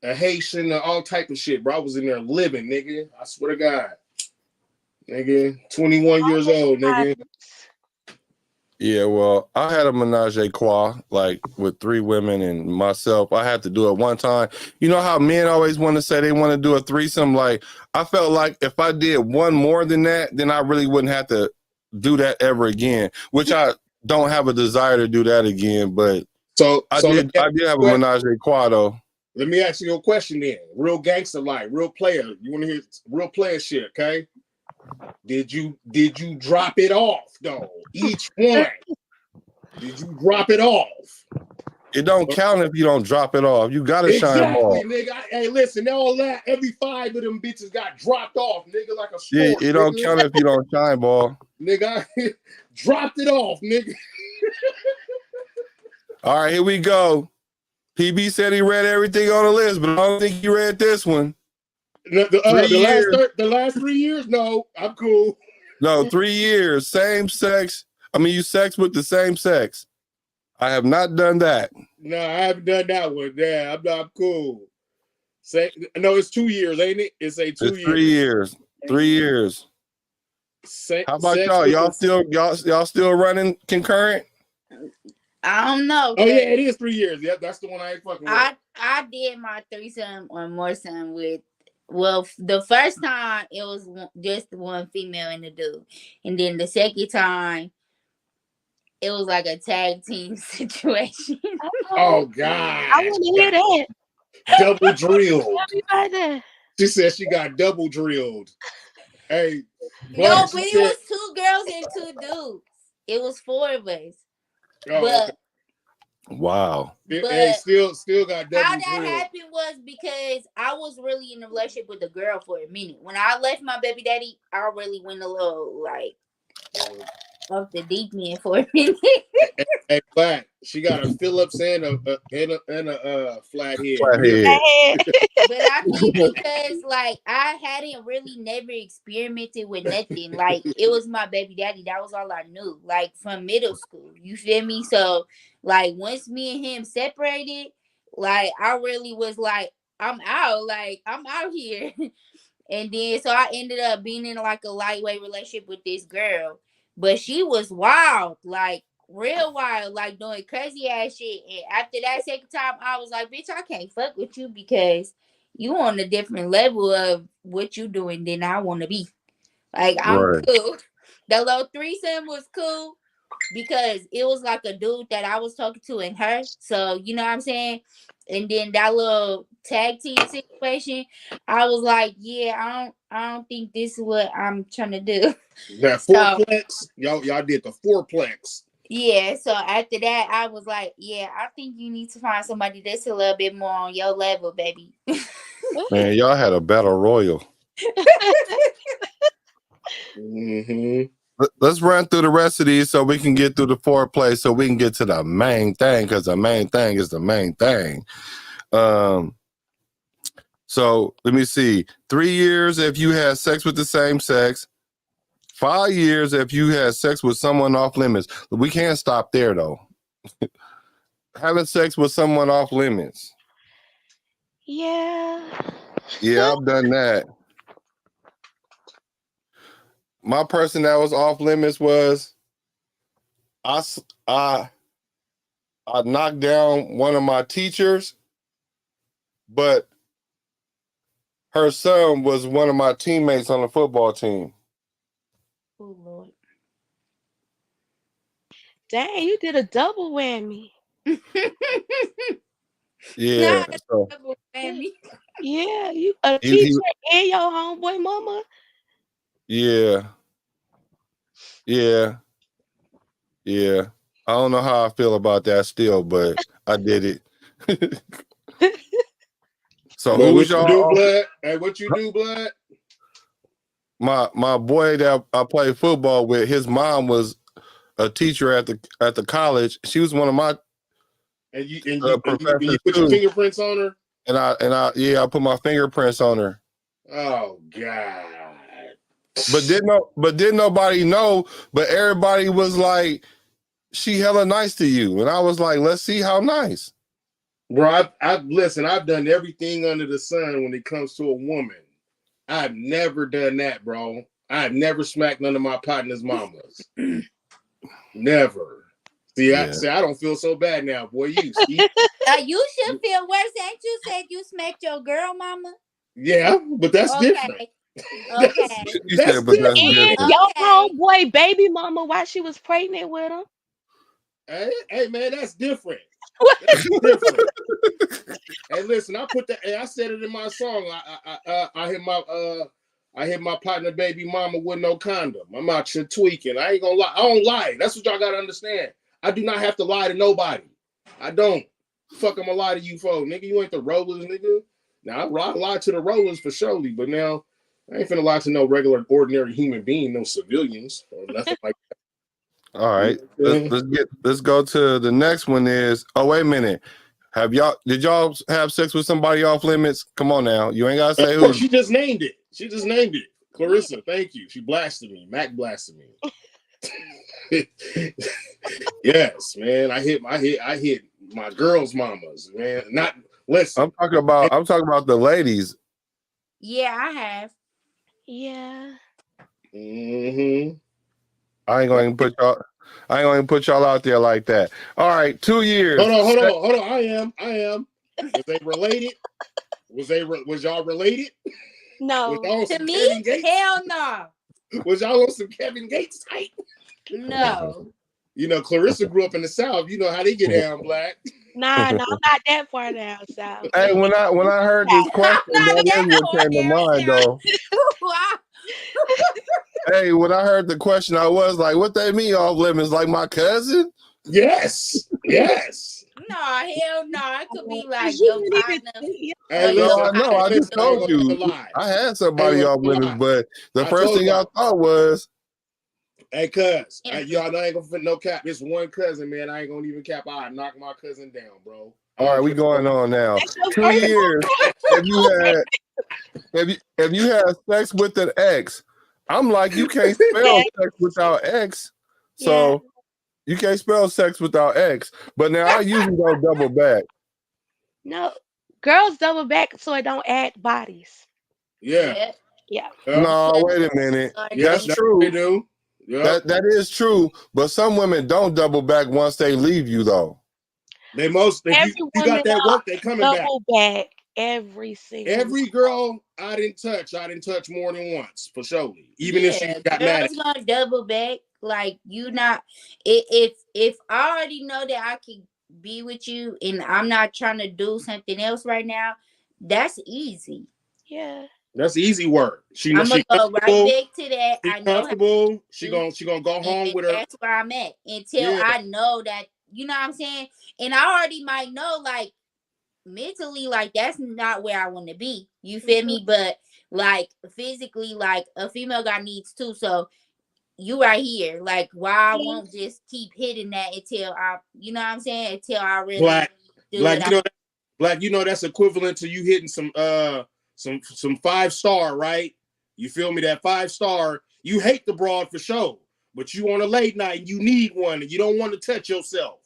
a Haitian, all type of shit, bro. I was in there living, nigga. I swear to God, nigga. 21 years old, nigga. Yeah, well, I had a menage a trois, like with 3 women and myself. I had to do it one time. You know how men always want to say they want to do a threesome? Like, I felt like if I did one more than that, then I really wouldn't have to do that ever again, which I don't have a desire to do that again. But So, I did have a menage a trois, though. let me ask you a question then. Real gangster like, real player. You want to hear real player shit, okay? Did you drop it off though? Each one. Did you drop it off? It don't count if you don't drop it off. You got to shine Exactly, ball. nigga. Hey, listen, all that, every 5 of them bitches got dropped off, nigga, like a Yeah, sport, it don't nigga. count if you don't shine ball. Nigga, I dropped it off, nigga. All right, here we go. PB said he read everything on the list, but I don't think he read this one. The 3 years. last 3 years, no, I'm cool. No, 3 years. Same sex. I mean, you sex with the same sex. I have not done that. No, I haven't done that one. Yeah, I'm cool. Say no, it's 2 years, ain't it? It's a 2 It's years. 3 years. 3 years. How about Sex y'all? with Y'all still running concurrent? I don't know. Oh yeah, it is 3 years. Yep, that's the one I ain't fucking with. I did my threesome or more some with. Well, the first time it was just one female and a dude, and then the second time it was like a tag team situation. Oh I God, want to hear that. double Tell drilled. me about that. She said she got double drilled. Hey, No, Black, but she it said, was 2 girls and 2 dudes. It was 4 of us. oh, okay. But Wow. Hey, but still got how double that drilled. happened was because I was really in a relationship with a girl for a minute. When I left my baby daddy, I really went a little like off the deep end for a minute. Hey, Black, she got a Phillips and a flathead. You hear? Flathead. But I think because like I hadn't really never experimented with nothing. Like it was my baby daddy. That was all I knew. Like from middle school. You feel me? So like once me and him separated, like I really was like, I'm out. Like I'm out here. And then so I ended up being in like a lightweight relationship with this girl. But she was wild, like real wild, like doing crazy ass shit. And after that second time, I was like, bitch, I can't fuck with you because you on a different level of what you doing than I want to be. Like I'm Right. cool. The little threesome was cool because it was like a dude that I was talking to and her. So you know what I'm saying? And then that little tag team situation, I was like, yeah, I don't think this is what I'm trying to do. That So fourplex, y'all did the fourplex. yeah, so after that, I was like, yeah, I think you need to find somebody that's a little bit more on your level, baby. Man, y'all had a battle royal. Mm-hmm. Let's run through the rest of these so we can get through the foreplay so we can get to the main thing because the main thing is the main thing. So let me see. 3 years if you had sex with the same sex. 5 years if you had sex with someone off limits. We can't stop there though. Having sex with someone off limits. Yeah. Yeah, I've done that. My person that was off limits was I I I knocked down one of my teachers, but her son was one of my teammates on the football team. Oh Lord. Dang, you did a double whammy. Yeah. Not a So double whammy. Yeah, you a he teacher and your homeboy mama. yeah, yeah, yeah. I don't know how I feel about that still, but I did it. So But who's what you do, y'all? blood? Hey, what you do, blood? My boy that I played football with, his mom was a teacher at the college. She was one of my And you professors put your too. fingerprints on her? I put my fingerprints on her. Oh God. But didn't nobody know, but everybody was like, she hella nice to you. And I was like, let's see how nice. Bro, I've listen, I've done everything under the sun when it comes to a woman. I've never done that, bro. I've never smacked none of my partner's mamas. Never. See, Yeah. I don't feel so bad now, boy. You see? You should feel worse. Ain't you said you smacked your girl mama? Yeah, but that's different. Okay. Okay. You That's said, but that's different. And different. your Okay. homeboy baby mama while she was pregnant with him. Hey, man, that's different. That's different. Hey, listen, I said it in my song. I hit my partner baby mama with no condom. I'm out here tweaking. I ain't gonna lie. I don't lie. That's what y'all gotta understand. I do not have to lie to nobody. I don't. Fuck, I'm gonna lie to you for, nigga. You ain't the rollers, nigga. Now I lie to the rollers for surely, but now I ain't finna lie to no regular, ordinary human being, no civilians or nothing like that. All right. You know what I'm saying? Let's go to the next one is, oh, wait a minute. Did y'all have sex with somebody off limits? Come on now. You ain't gotta say Oh, who. she just named it. She just named it. Clarissa, thank you. She blasted me. Mac blasted me. Yes, man. I hit my girls' mamas, man. Not listen. I'm talking about the ladies. Yeah, I have. Yeah. Mm-hmm. I ain't going to put y'all out there like that. All right, 2 years. Hold on. I am. Was they related? Was y'all related? Was No. y'all on To some me, Kevin Gates? hell no. Was y'all on some Kevin Gates type? No. You know, Clarissa grew up in the South. You know how they get down, black. Nah, no, I'm not that far down south. Hey, when I heard this I'm question, not that is that what far came to down mind south. though. Hey, when I heard the question, I was like, what they mean off limits? Like my cousin? Yes. No, hell no. It could be like You your didn't even partner see Hey, or No, your listen. I know. Hey, I partner's just listen. I ain't told daughter. gonna you never lie. I had I ain't somebody gonna off never limits, lie. but the I first told thing I y'all. thought was, Hey, cuz, Yeah. y'all know I ain't gonna fit no cap. It's one cousin, man. I ain't gonna even cap. I knock my cousin down, bro. I all right, don't we care. going on now. that's your 2 first years. If you had if you had sex with an ex, I'm like, you can't yeah, spell sex without X. yeah. So you can't spell sex without X. But now I usually don't double back. No. Girls double back so it don't add bodies. Yeah, Yeah. Yeah. yeah, No, Because wait a minute. are yeah. That's they That's what they true. do. Yep. That is true. But some women don't double back once they leave you, though. They most if Every you got woman that work, they coming back. double back every single Every girl I didn't touch more than once for sure. Even if she yeah, got mad at girls gonna double back. Like you not if I already know that I can be with you and I'm not trying to do something else right now, that's easy. yeah. that's easy work. I'm gonna She go right comfortable. back to that. She I know how comfortable. to do, She gonna go and home with her. that's where I'm at until Yeah, I know that you know what I'm saying. And I already might know like mentally like that's not where I want to be. You feel Mhm. me? But like physically, like a female got needs too. So you right here. Like why I Yeah. won't just keep hitting that until I you know what I'm saying? Until I really black, do black. what I Black. You know that's equivalent to you hitting some 5-star, right? You feel me? That 5-star. You hate the broad for sure, but you on a late night and you need one and you don't want to touch yourself.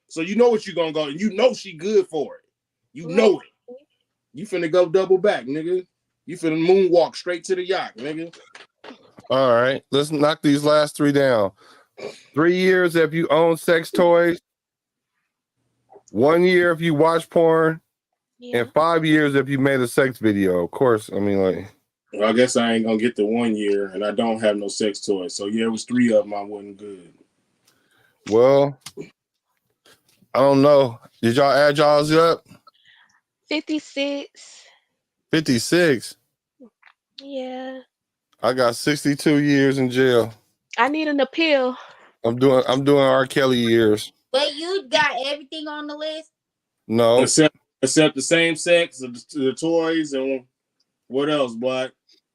So you know what you're gonna go and you know she good for it. You Right. know it. You finna go double back, nigga. You finna moonwalk straight to the yacht, nigga. All right. Let's knock these last 3 down. 3 years if you own sex toys, 1 year if you watch porn, Yeah. and 5 years if you made a sex video. Of course. I mean, like, Well, I guess I ain't gonna get the 1 year and I don't have no sex toys. So yeah, it was 3 of them I wasn't good. Well, I don't know. Did y'all add y'all's up? 56. 56. Yeah. I got 62 years in jail. I need an appeal. I'm doing R. Kelly years. But you got everything on the list? No. Except the same sex, the toys, and what else, Black?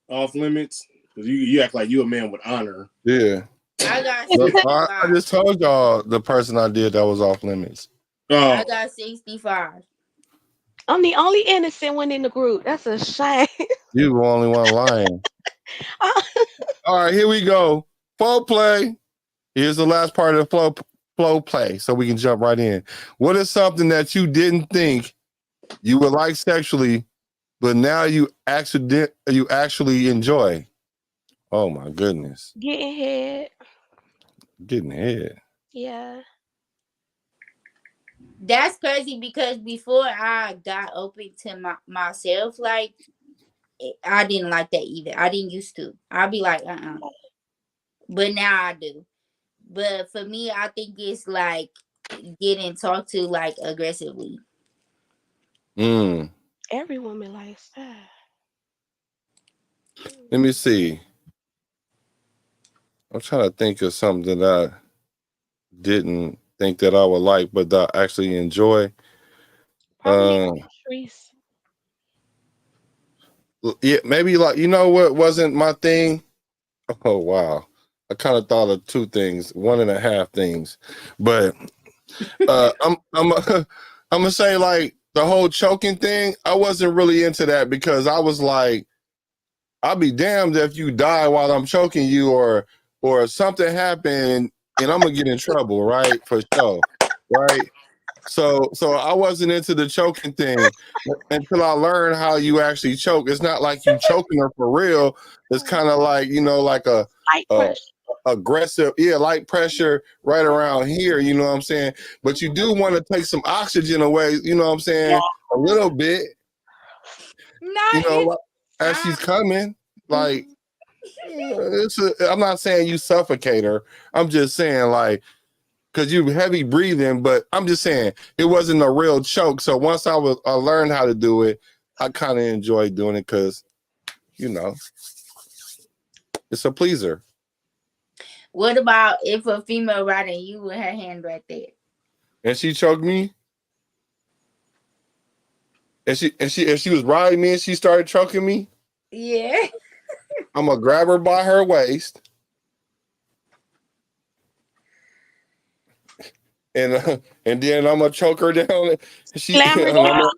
Off limits? Because you act like you a man with honor. Yeah. I got Look, 65. I just told y'all the person I did that was off limits. I Oh, got 65. I'm the only innocent one in the group. That's a shame. You the only one lying. All right, here we go. Flow play. Here's the last part of the flow play, so we can jump right in. What is something that you didn't think you would like sexually, but now you actually enjoy? Oh my goodness. Getting head. Getting head. Yeah. That's crazy because before I got open to myself, like, I didn't like that either. I didn't used to. I'd be like, But now I do. But for me, I think it's like getting talked to like aggressively. Mm. Every woman likes that. Let me see. I'm trying to think of something that I didn't think that I would like, but that I actually enjoy. Probably groceries. Yeah, maybe like, you know what wasn't my thing? Oh wow. I kind of thought of two things, one and a half things. But I'm I'm gonna say like the whole choking thing, I wasn't really into that because I was like, I'll be damned if you die while I'm choking you or something happened and I'm gonna get in trouble, right? For sure. Right. So I wasn't into the choking thing until I learned how you actually choke. It's not like you choking her for real. It's kind of like, like Light a pressure. aggressive, light pressure right around here, you know what I'm saying? But you do want to take some oxygen away, you know what I'm saying? A little bit, Not as she's coming. Like, I'm not saying you suffocate her. I'm just saying like, because you heavy breathing, but I'm just saying it wasn't a real choke. So once I learned how to do it, I kind of enjoyed doing it because, it's a pleaser. What about if a female riding you with her hand right there? And she choked me? And if she was riding me and she started choking me, Yeah. I'm gonna grab her by her waist and then I'm gonna choke her down. Slam her down.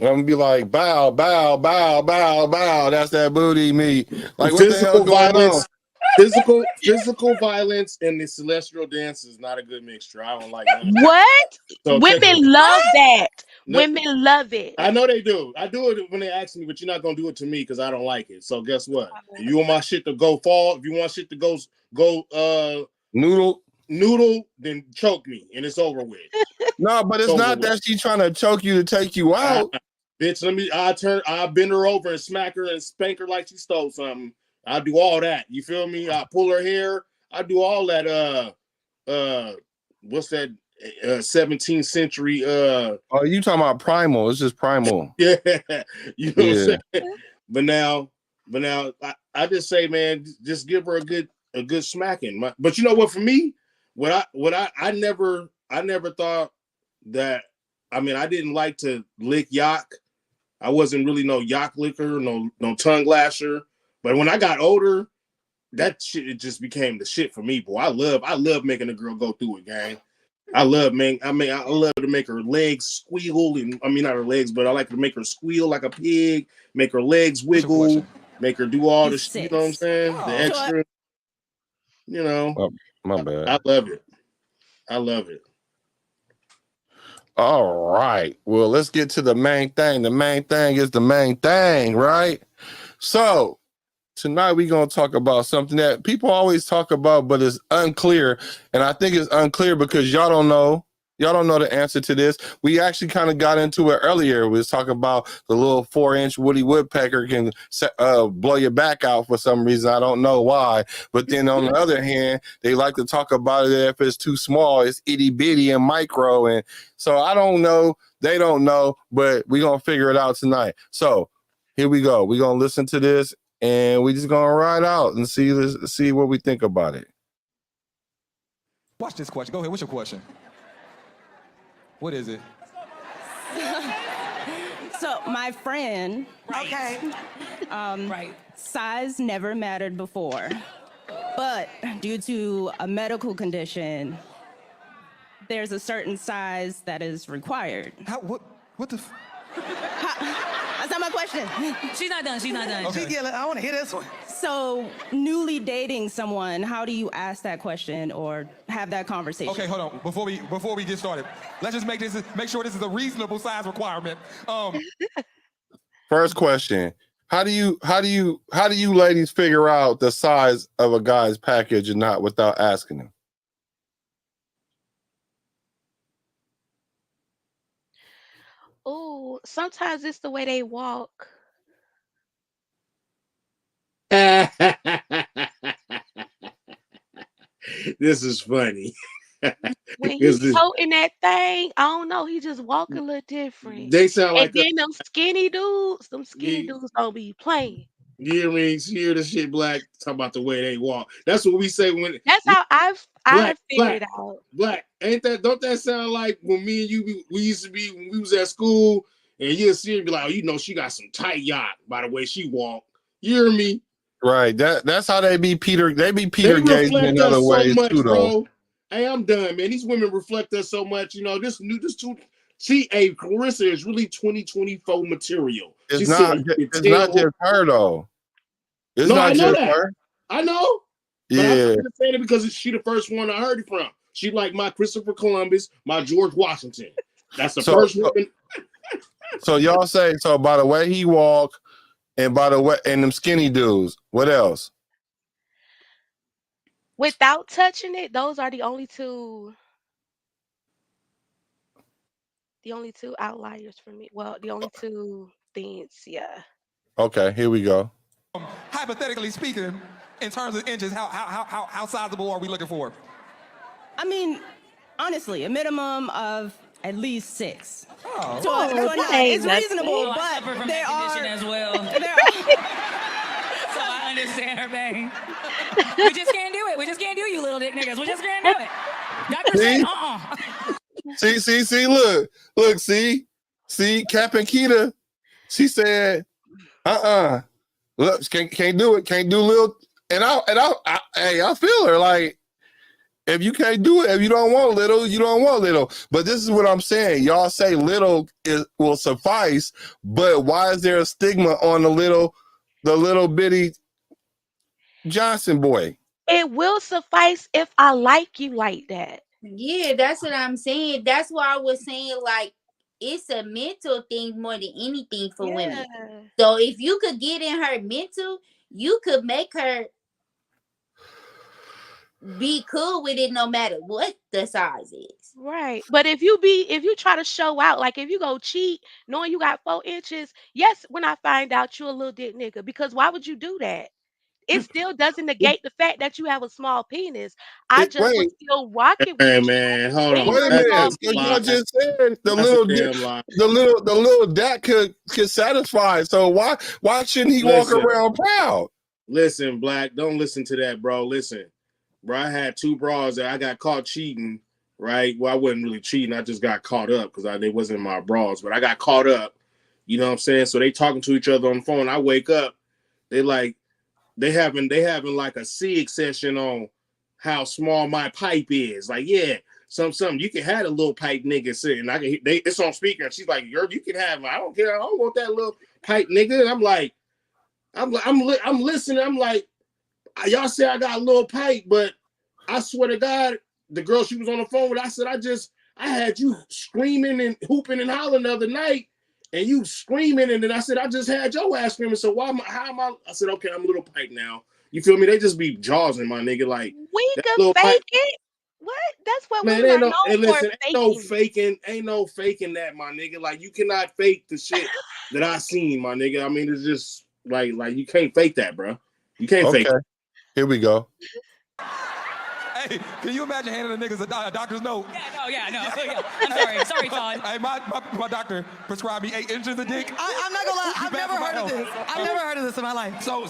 I'm gonna be like, bow, bow, bow, bow, bow. That's that booty meat. Like, what the hell physical going violence, on? physical violence, and the celestial dance is not a good mixture. I don't like none of that. What? So Women love that. No, Women love it. I know they do. I do it when they ask me, but you're not gonna do it to me because I don't like it. So guess what? If you want my shit to go fall, if you want shit to go noodle, then choke me and it's over with. No, but it's not that she's trying to choke you to take you out. Bitch, I'll bend her over and smack her and spank her like she stole something. I'll do all that. You feel me? I pull her hair. I do all that. What's that? 17th century. Oh, you talking about primal? It's just primal. Yeah, you know what I'm saying. But now, I just say, man, just give her a good smacking. But you know what? For me, I never thought that. I mean, I didn't like to lick yak. I wasn't really no yak licker, no tongue lasher. But when I got older, that shit, it just became the shit for me, boy. I love making a girl go through it, gang. I love to make her legs squeal, and I mean not her legs, but I like to make her squeal like a pig, make her legs wiggle, make her do all the shit, you know what I'm saying? The extra, Oh, my bad. I love it. I love it. All right. Well, let's get to the main thing. The main thing is the main thing, right? So tonight we're going to talk about something that people always talk about, but it's unclear. And I think it's unclear because y'all don't know. Y'all don't know the answer to this. We actually kind of got into it earlier. We was talking about the little 4-inch Woody Woodpecker can blow your back out for some reason. I don't know why. But then on the other hand, they like to talk about it if it's too small. It's itty bitty and micro. And so I don't know. They don't know. But we're going to figure it out tonight. So here we go. We're going to listen to this. And we just going to ride out and see what we think about it. Watch this question. Go ahead. What's your question? What is it? So my friend, Okay. right, size never mattered before, but due to a medical condition, there's a certain size that is required. What the? That's not my question. She's not done. Okay. I want to hear this one. So newly dating someone, how do you ask that question or have that conversation? Okay, hold on. Before we get started, let's just make sure this is a reasonable size requirement. First question: How do you ladies figure out the size of a guy's package and not without asking him? Oh, sometimes it's the way they walk. This is funny. When he's toting that thing, I don't know. He just walk a little different. They sound like and then them skinny dudes don't be playing. You hear me? You hear the shit, Black? Talk about the way they walk. That's what we say when. That's how I've figured out. Black, ain't that? Don't that sound like when me and you we used to be when we was at school and you'll see her be like, oh, you know, she got some tight yacht by the way she walk. You hear me? Right. That's how they be Peter. They be Peter gazing in other ways much, too, though. bro. Hey, I'm done, man. These women reflect us so much. You know, Clarissa is really 2024 material. It's not just her though. It's not just her. I know. Yeah. But I'm just saying it because she the first one I heard it from. She like my Christopher Columbus, my George Washington. That's the first woman. So y'all say so by the way he walk, and by the way, and them skinny dudes. What else? Without touching it, those are the only two outliers for me. Well, the only two things, yeah. Okay, here we go. Hypothetically speaking, in terms of inches, how sizable are we looking for? I mean, honestly, a minimum of at least 6. Oh, it's reasonable, but there are as well. So I understand her pain. We just can't do it. We just can't do you little dick niggas. We just can't do it. Doctor said, See, look, see, Cap and Keita, she said, look, can't do it, can't do little, and I feel her like, if you can't do it, if you don't want little, you don't want little. But this is what I'm saying. Y'all say little will suffice, but why is there a stigma on the little bitty Johnson boy? It will suffice if I like you like that. Yeah, that's what I'm saying. That's why I was saying like it's a mental thing more than anything for women. So if you could get in her mental, you could make her be cool with it no matter what the size is. Right. But if you try to show out, like if you go cheat knowing you got 4 inches, yes, when I find out you a little dick nigga, because why would you do that? It still doesn't negate the fact that you have a small penis. I just would still rock it with you. Man, hold on. Wait a minute. You just said the little dat could satisfy. So why shouldn't he walk around proud? Listen, Black, don't listen to that, bro. Listen, bro, I had 2 bras that I got caught cheating, right? Well, I wasn't really cheating. I just got caught up because they wasn't my bras, but I got caught up. You know what I'm saying? So they talking to each other on the phone. I wake up, they having like a SIG session on how small my pipe is. Like, yeah, something you can have a little pipe nigga sitting. It's on speaker, and she's like, "Girl, you can have. I don't care. I don't want that little pipe nigga." And I'm like, I'm listening. I'm like, y'all say I got a little pipe, but I swear to God, the girl she was on the phone with, I said, I had you screaming and hooping and hollering the other night. And you screaming, and then I said, I just had your ass screaming. So how am I? I said, okay, I'm a little pipe now. You feel me? They just be jawsing, my nigga. Like we can fake it. What? That's what Man, women are ain't no. known Hey, for, listen, faking. ain't no faking that, my nigga. Like you cannot fake the shit that I seen, my nigga. I mean, it's just like you can't fake that, bro. You can't fake Okay, it. here we go. Hey, can you imagine handing the niggas a doctor's note? Yeah, no. I'm sorry, Todd. Hey, my doctor prescribed me 8 inches of dick. I'm not gonna lie, I've never heard of this. I've never heard of this in my life. So,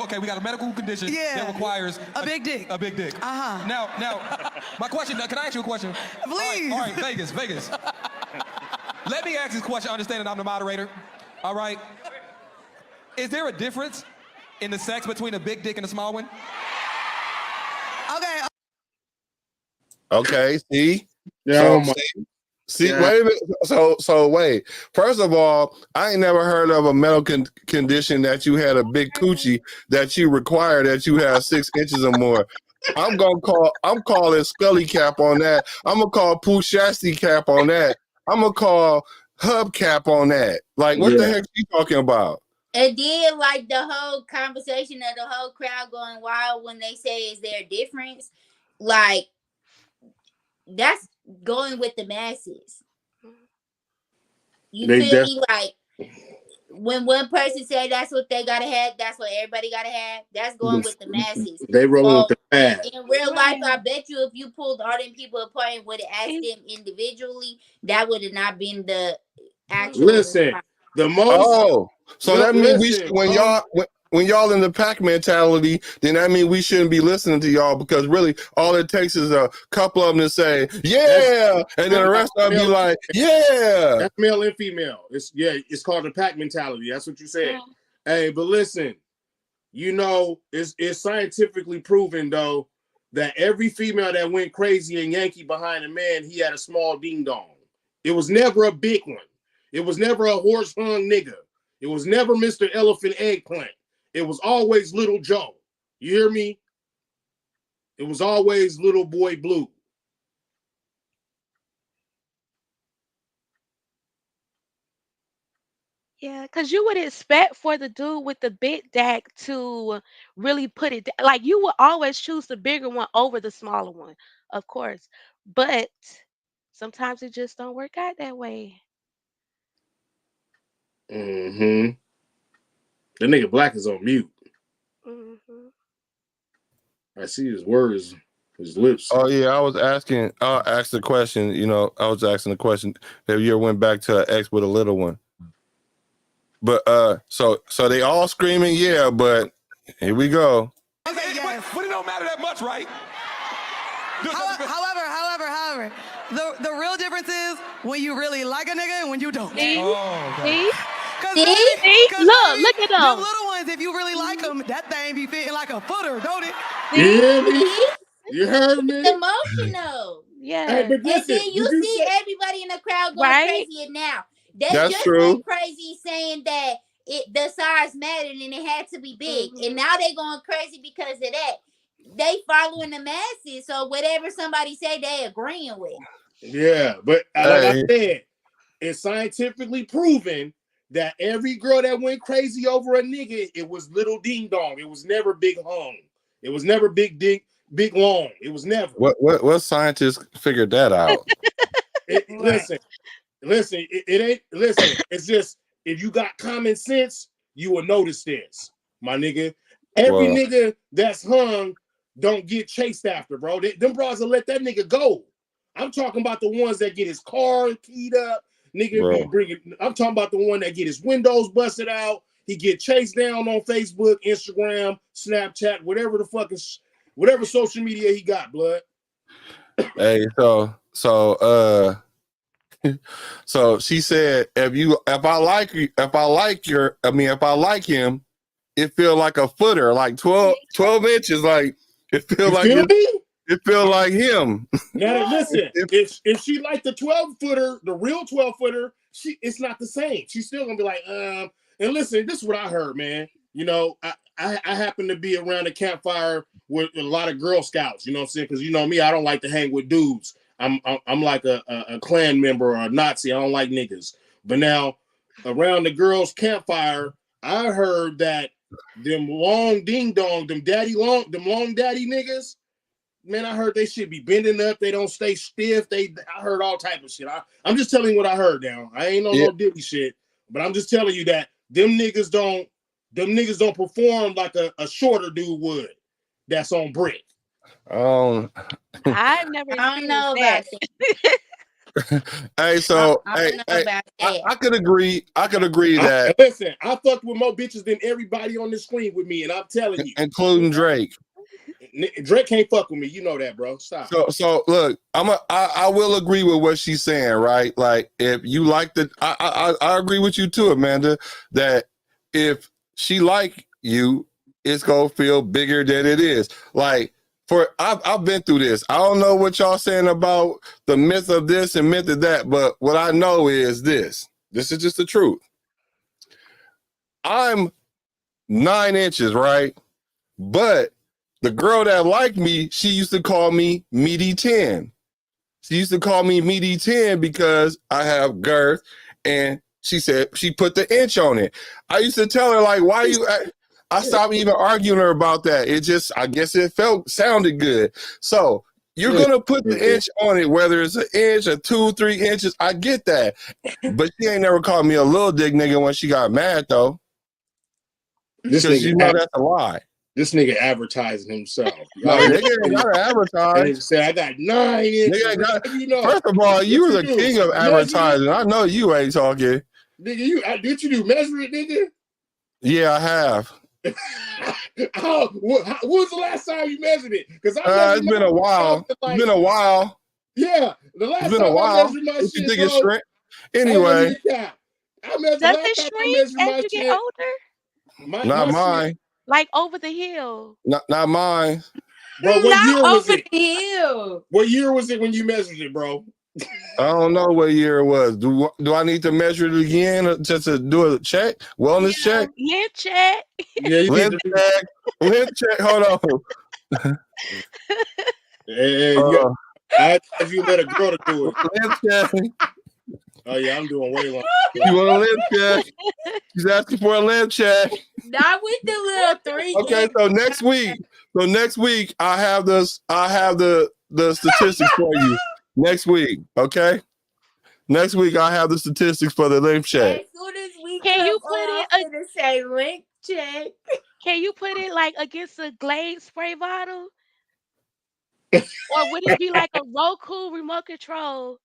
okay, we got a medical condition that requires a big dick. A big dick. Uh-huh. Now, my question. Can I ask you a question? Please. All right, Vegas. Let me ask this question, understanding I'm the moderator. All right. Is there a difference in the sex between a big dick and a small one? Okay. Okay, see? Yeah, See, wait a minute. So wait. First of all, I ain't never heard of a medical condition that you had a big coochie that you require that you have 6 inches or more. I'm calling Scully cap on that. I'm gonna call Pooh Shasty cap on that. I'm gonna call Hub cap on that. Like, what the heck are you talking about? And then, like, the whole conversation of the whole crowd going wild when they say, is there a difference? Like, that's going with the masses. You feel me? Like, when one person say that's what they gotta have, that's what everybody gotta have, that's going with the masses. They rolling with the fad. In real life, I bet you if you pulled all them people apart and would have asked them individually, that would have not been the actual Listen, response. the most. So that means when y'all in the pack mentality, then that means we shouldn't be listening to y'all, because really all it takes is a couple of them to say, yeah, and then the rest of them be like, yeah. That's male and female. It's called the pack mentality. That's what you said. Yeah. Hey, but listen, you know, it's scientifically proven though that every female that went crazy and Yankee behind a man, he had a small ding dong. It was never a big one. It was never a horse hung nigga. It was never Mr. Elephant Eggplant. It was always Little Joe. You hear me? It was always Little Boy Blue. Yeah, because you would expect for the dude with the big deck to really put it down. Like, you would always choose the bigger one over the smaller one, of course. But sometimes it just don't work out that way. Mm-hmm. The nigga Black is on mute. Mm-hmm. I see his words, his lips. Oh yeah, I'll ask the question. You know, I was asking the question: have you ever went back to an ex with a little one? But so they all screaming, yeah. But here we go. Okay, yes. But it don't matter that much, right? However, the real difference is when you really like a nigga and when you don't. See? Oh, See? See? Look at them. Them little ones, if you really like them, that thing be fitting like a footer, don't it? You hear me? You heard me? It's emotional. Yeah. Hey, but listen, and then you see everybody in the crowd going crazy now. They That's just true. went crazy saying that the size mattered and it had to be big. Mm-hmm. And now they going crazy because of that. They following the masses. So whatever somebody say, they agreeing with. Yeah, but like I said, it's scientifically proven that every girl that went crazy over a nigga, it was little ding dong. It was never big hung. It was never big dick, big long. It was never. What scientists figured that out? Listen, it ain't. Listen, it's just if you got common sense, you will notice this, my nigga. Every nigga that's hung don't get chased after, bro. Them bros will let that nigga go. I'm talking about the ones that get his car keyed up. Nigga be bringing. I'm talking about the one that get his windows busted out. He get chased down on Facebook, Instagram, Snapchat, whatever social media he got, blood. Hey, so she said, if I like him, it feel like a footer, like 12 inches, like it feel like it feel like him. Now listen, if she like the 12-footer, the real 12-footer, it's not the same. She's still gonna be like, and listen, this is what I heard, man. You know, I happen to be around a campfire with a lot of Girl Scouts, you know what I'm saying? Because you know me, I don't like to hang with dudes. I'm like a Klan member or a Nazi. I don't like niggas. But now around the girls' campfire, I heard that them long ding dong, them long daddy niggas, man, I heard they should be bending up. They don't stay stiff. I heard all type of shit. I'm just telling you what I heard now. I ain't on no Diddy shit, but I'm just telling you that them niggas don't perform like a shorter dude would. That's on brick. I've never I don't know experienced about that. Hey, so I don't know about that. I could agree. I could agree that. Listen, I fucked with more bitches than everybody on the screen with me, and I'm telling you, including Drake. Drake can't fuck with me. You know that, bro. Stop. So look, I will agree with what she's saying, right? Like, if you like I agree with you too, Amanda, that if she like you, it's gonna feel bigger than it is. Like, I've been through this. I don't know what y'all saying about the myth of this and myth of that, but what I know is this. This is just the truth. I'm 9 inches, right? But the girl that liked me, she used to call me Meaty 10. She used to call me Meaty 10 because I have girth, and she said she put the inch on it. I used to tell her, like, why you... I stopped even arguing her about that. It just, I guess it sounded good. So you're going to put the inch on it, whether it's an inch or 2, 3 inches. I get that. But she ain't never called me a little dick nigga when she got mad, though. Because you know that's a lie. This nigga advertising himself. No, nigga ain't gotta advertise. And say, I got 9 inches. You know. First of all, you were the king of advertising. I know you ain't talking. Nigga, did you do measure it, nigga? Yeah, I have. When was the last time you measured it? Because it's been a while. It's been a while. Yeah, the last time I measured my shit. You think it shrink? Anyway. Does it shrink as you get older? Not mine. Like over the hill. Not mine. Bro, what year was it? The hill. What year was it when you measured it, bro? I don't know what year it was. Do I need to measure it again just to do a check? Wellness check? Lip check. Yeah, you lip check. Lip check. Hold on. I thought you let a girl to do it. Lip check. Oh yeah, I'm doing way long. You want a lip check? She's asking for a lip check. Not with the little 3. Okay, so next week I have the statistics for you. Next week, okay? Next week I have the statistics for the lip check. As soon as we can you put it to say lip check? Can you put it like against a Glade spray bottle? Or would it be like a Roku remote control?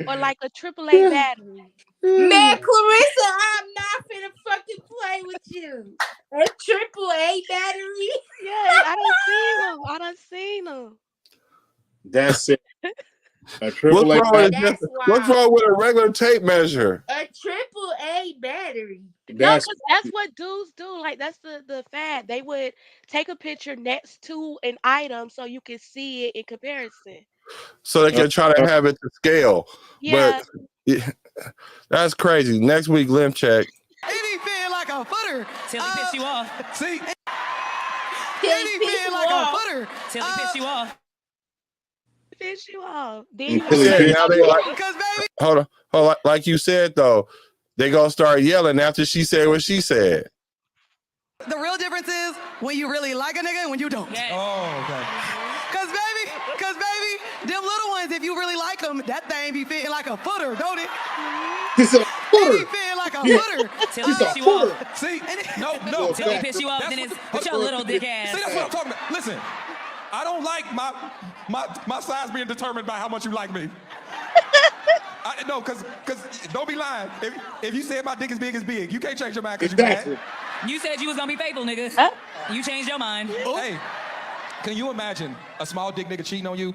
Or like a AAA battery? Man, Clarissa, I'm not finna fucking play with you. A AAA battery? Yeah, I done seen them. That's it. What's wrong with a regular tape measure? A AAA battery. No, because that's what dudes do. Like, that's the fad. They would take a picture next to an item so you can see it in comparison. So they can try to have it to scale. Yeah. But that's crazy. Next week, limb check. It feel like a footer. Till he piss you off. See? It feel like a footer. Till he piss you off. Piss you off. Hold on. Like you said, though, they gonna start yelling after she said what she said. The real difference is when you really like a nigga and when you don't. Yeah. Oh, okay. Cause baby, them little ones, if you really like them, that thing be fitting like a footer, don't it? It's a footer. It be fitting like a footer. Till he piss you off. See? No. Till he piss you off, then it's your little dick ass. See, that's what I'm talking about. Listen, I don't like my size being determined by how much you like me. No, because don't be lying. If you said my dick is big, you can't change your mind because you mad. You said you was gonna be faithful, nigga. Huh? You changed your mind. Hey, can you imagine a small dick nigga cheating on you?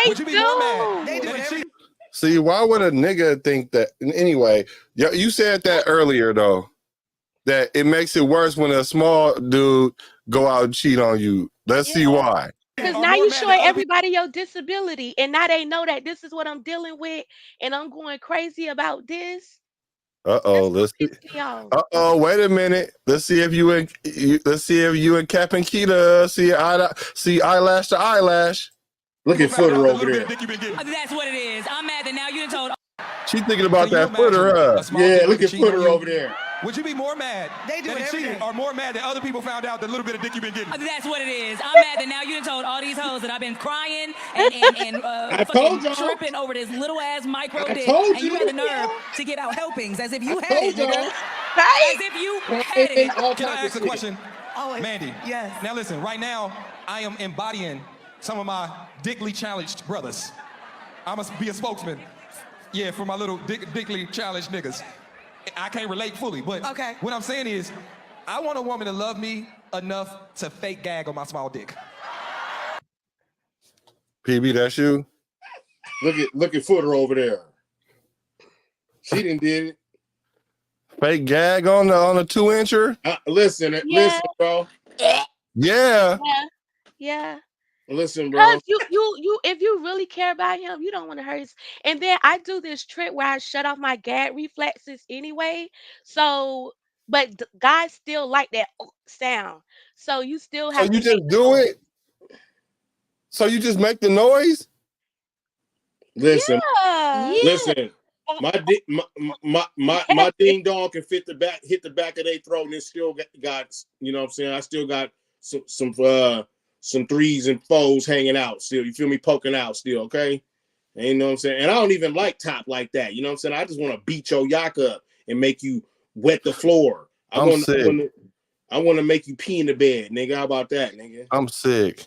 Would you be more mad? They do cheat? See, why would a nigga think that? Anyway, you said that earlier, though, that it makes it worse when a small dude go out and cheat on you. Let's see why. Because now you showing everybody your disability, and now they know that this is what I'm dealing with, and I'm going crazy about this. Let's see. Wait a minute. Let's see if you and Cap and Keita see eyelash to eyelash. Look at footer over there. That's what it is. I'm mad that now you done told. She thinking about that footer, huh? Yeah, look at footer over there. Would you be more mad They do that it he every cheated day. or more mad that other people found out the little bit of dick you've been getting? That's what it is. I'm mad that now you done told all these hoes that I've been crying and I fucking told y'all. tripping over this little ass micro I dick, told and you you. had the nerve to give out helpings as if you I had it, told y'all. nigga. As if you had it. All Can I type of ask a shit. question? Always. Mandy. Yes. Now listen, right now, I am embodying some of my dickly challenged brothers. I must be a spokesman. Yeah, for my little dickly challenged niggas. I can't relate fully, but Okay. what I'm saying is, I want a woman to love me enough to fake gag on my small dick. PB, that's you. Look at Footer over there. She didn't did it. Fake gag on the 2-incher. Listen, bro. Yeah. Yeah. Listen, bro. Cause you if you really care about him, you don't want to hurt his. And then I do this trick where I shut off my gag reflexes anyway. So, but guys still like that sound. So you still So have you to make just the do noise. it. So you just make the noise. Listen. Yeah. Listen. My ding dong can hit the back of their throat, and it still got you know what I'm saying. I still got some 3s and 4s hanging out still. You feel me? Poking out still, okay? And you know what I'm saying? And I don't even like top like that. You know what I'm saying? I just want to beat your yak up and make you wet the floor. I want to make you pee in the bed, nigga. How about that, nigga? I'm sick.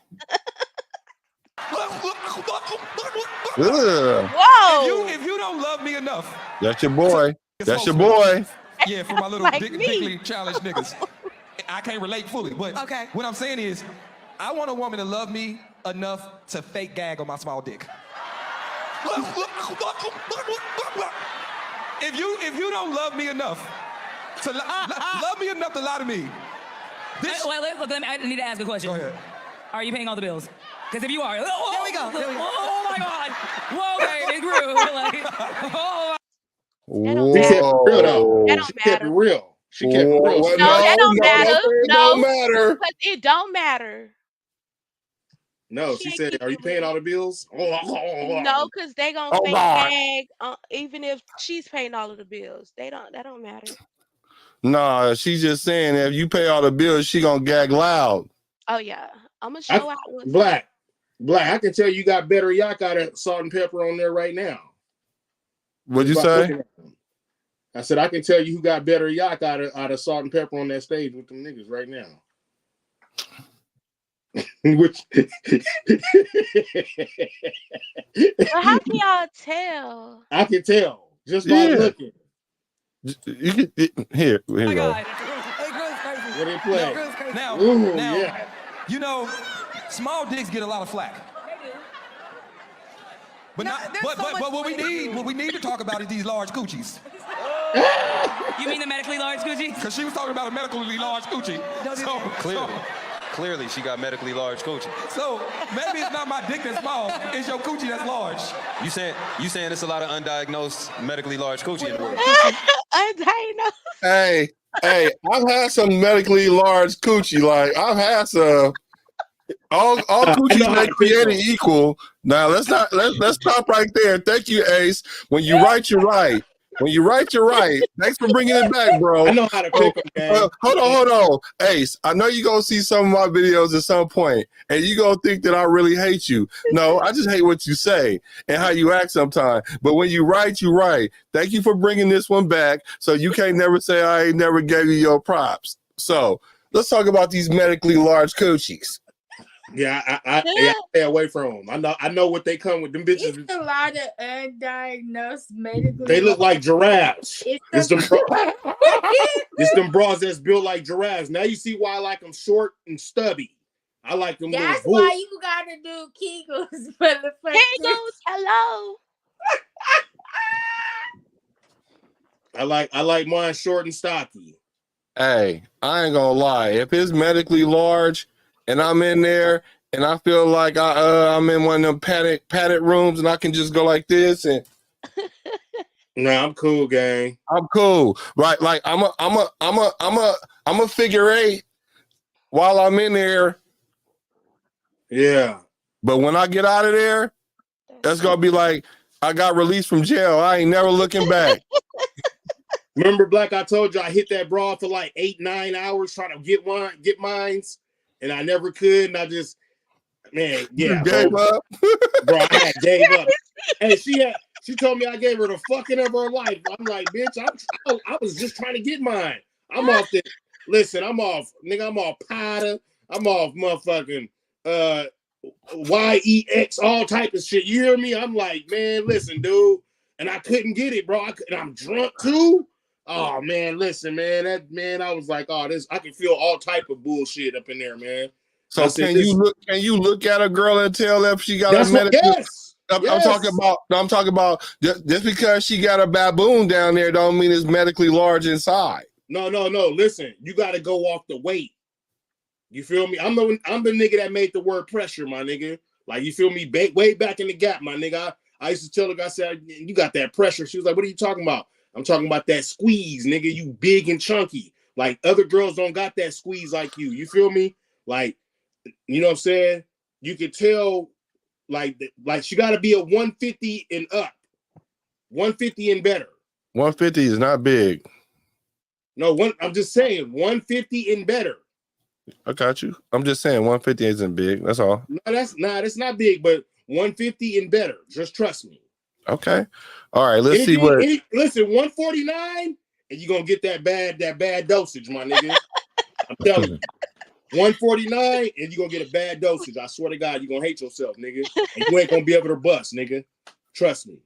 Whoa. If you don't love me enough, That's your boy. That's your boy. yeah, for my little Like dickly challenged niggas. I can't relate fully, but Okay. what I'm saying is, I want a woman to love me enough to fake gag on my small dick. If you don't love me enough to love me enough to lie to me, I need to ask a question. go ahead. Are you paying all the bills? Because if you are, There we go. Oh my God! Whoa, baby, it grew. Like, oh. That don't She kept matter. it real though. That don't She kept it matter. real. She kept it real. What? No, that don't matter. Don't say it No. don't matter. Because it don't matter. No, She she ain't said, keep "Are you it paying real. all the bills?" No, because they gonna Oh fake God. gag even if she's paying all of the bills. That don't matter. Nah, she's just saying if you pay all the bills, she gonna gag loud. Oh yeah. I'm gonna show out what's Black. I can tell you got better yak out of salt and pepper on there right now. What'd you Just by say? looking at them. I said I can tell you who got better yak out of salt and pepper on that stage with them niggas right now. Which But how can y'all tell? I can tell just by looking. You can, here Oh you my go. God. Hey, girl's crazy. What they play? Girl's crazy. Now, Ooh, now, yeah. you know, small dicks get a lot of flack. But No, not, there's but, so but, much but what we need to talk about is these large coochies. You mean the medically large coochie? Because she was talking about a medically large coochie. Clearly, she got medically large coochie. So maybe it's not my dick that's small, it's your coochie that's large. You saying it's a lot of undiagnosed medically large coochie in the world? Undiagnosed. Hey, I've had some medically large coochie. Like I've had some. All coochies ain't created equal. Now let's stop right there. Thank you, Ace. When you write, you're right. When you write, you're right. Thanks for bringing it back, bro. I know how to pick them, gang. Hold on. Ace, I know you're going to see some of my videos at some point, and you're going to think that I really hate you. No, I just hate what you say and how you act sometimes. But when you write, you're right. Thank you for bringing this one back, so you can't never say I ain't never gave you your props. So let's talk about these medically large coochies. Yeah, I stay away from them. I know what they come with. Them bitches. It's a lot of undiagnosed medically. They look like giraffes. It's them bras that's built like giraffes. Now you see why I like them short and stubby. I like them. That's why you gotta do Kegels for the first. Kegels, hello. I like mine short and stocky. Hey, I ain't gonna lie. If it's medically large and I'm in there and I feel like I'm in one of them padded rooms and I can just go like this and Nah, I'm cool, gang. I'm cool. Right? Like I'm a figure eight while I'm in there. Yeah. But when I get out of there, that's gonna be like I got released from jail. I ain't never looking back. Remember, Black, I told you I hit that broad for like 8-9 hours trying to get mines, and I never could. And I just, man, yeah, Gave up. bro, I had gave up. And she told me I gave her the fucking of her life. I'm like, bitch, I was just trying to get mine. I'm off the, listen, I'm off, nigga, I'm off powder. I'm off motherfucking YEX, all type of shit. You hear me? I'm like, man, listen, dude. And I couldn't get it, bro. And I'm drunk too. Oh man, listen, man. I was like, oh, this I can feel all type of bullshit up in there, man. So can you look at a girl and tell if she got a medical? Yes. I'm talking about just because she got a baboon down there don't mean it's medically large inside. No. Listen, you got to go off the weight. You feel me? I'm the nigga that made the word pressure, my nigga. Like, you feel me? Way back in the gap, my nigga. I used to tell her, I said, you got that pressure. She was like, what are you talking about? I'm talking about that squeeze, nigga. You big and chunky. Like, other girls don't got that squeeze like you. You feel me? Like, you know what I'm saying? You can tell, like she got to be a 150 and up. 150 and better. 150 is not big. No, I'm just saying 150 and better. I got you. I'm just saying 150 isn't big. That's all. No, that's not big, but 150 and better. Just trust me. Okay. All right. Let's see what. Listen, 149, and you're gonna get that bad dosage, my nigga. I'm telling you. 149, and you're gonna get a bad dosage. I swear to God, you're gonna hate yourself, nigga. And you ain't gonna be able to bust, nigga. Trust me.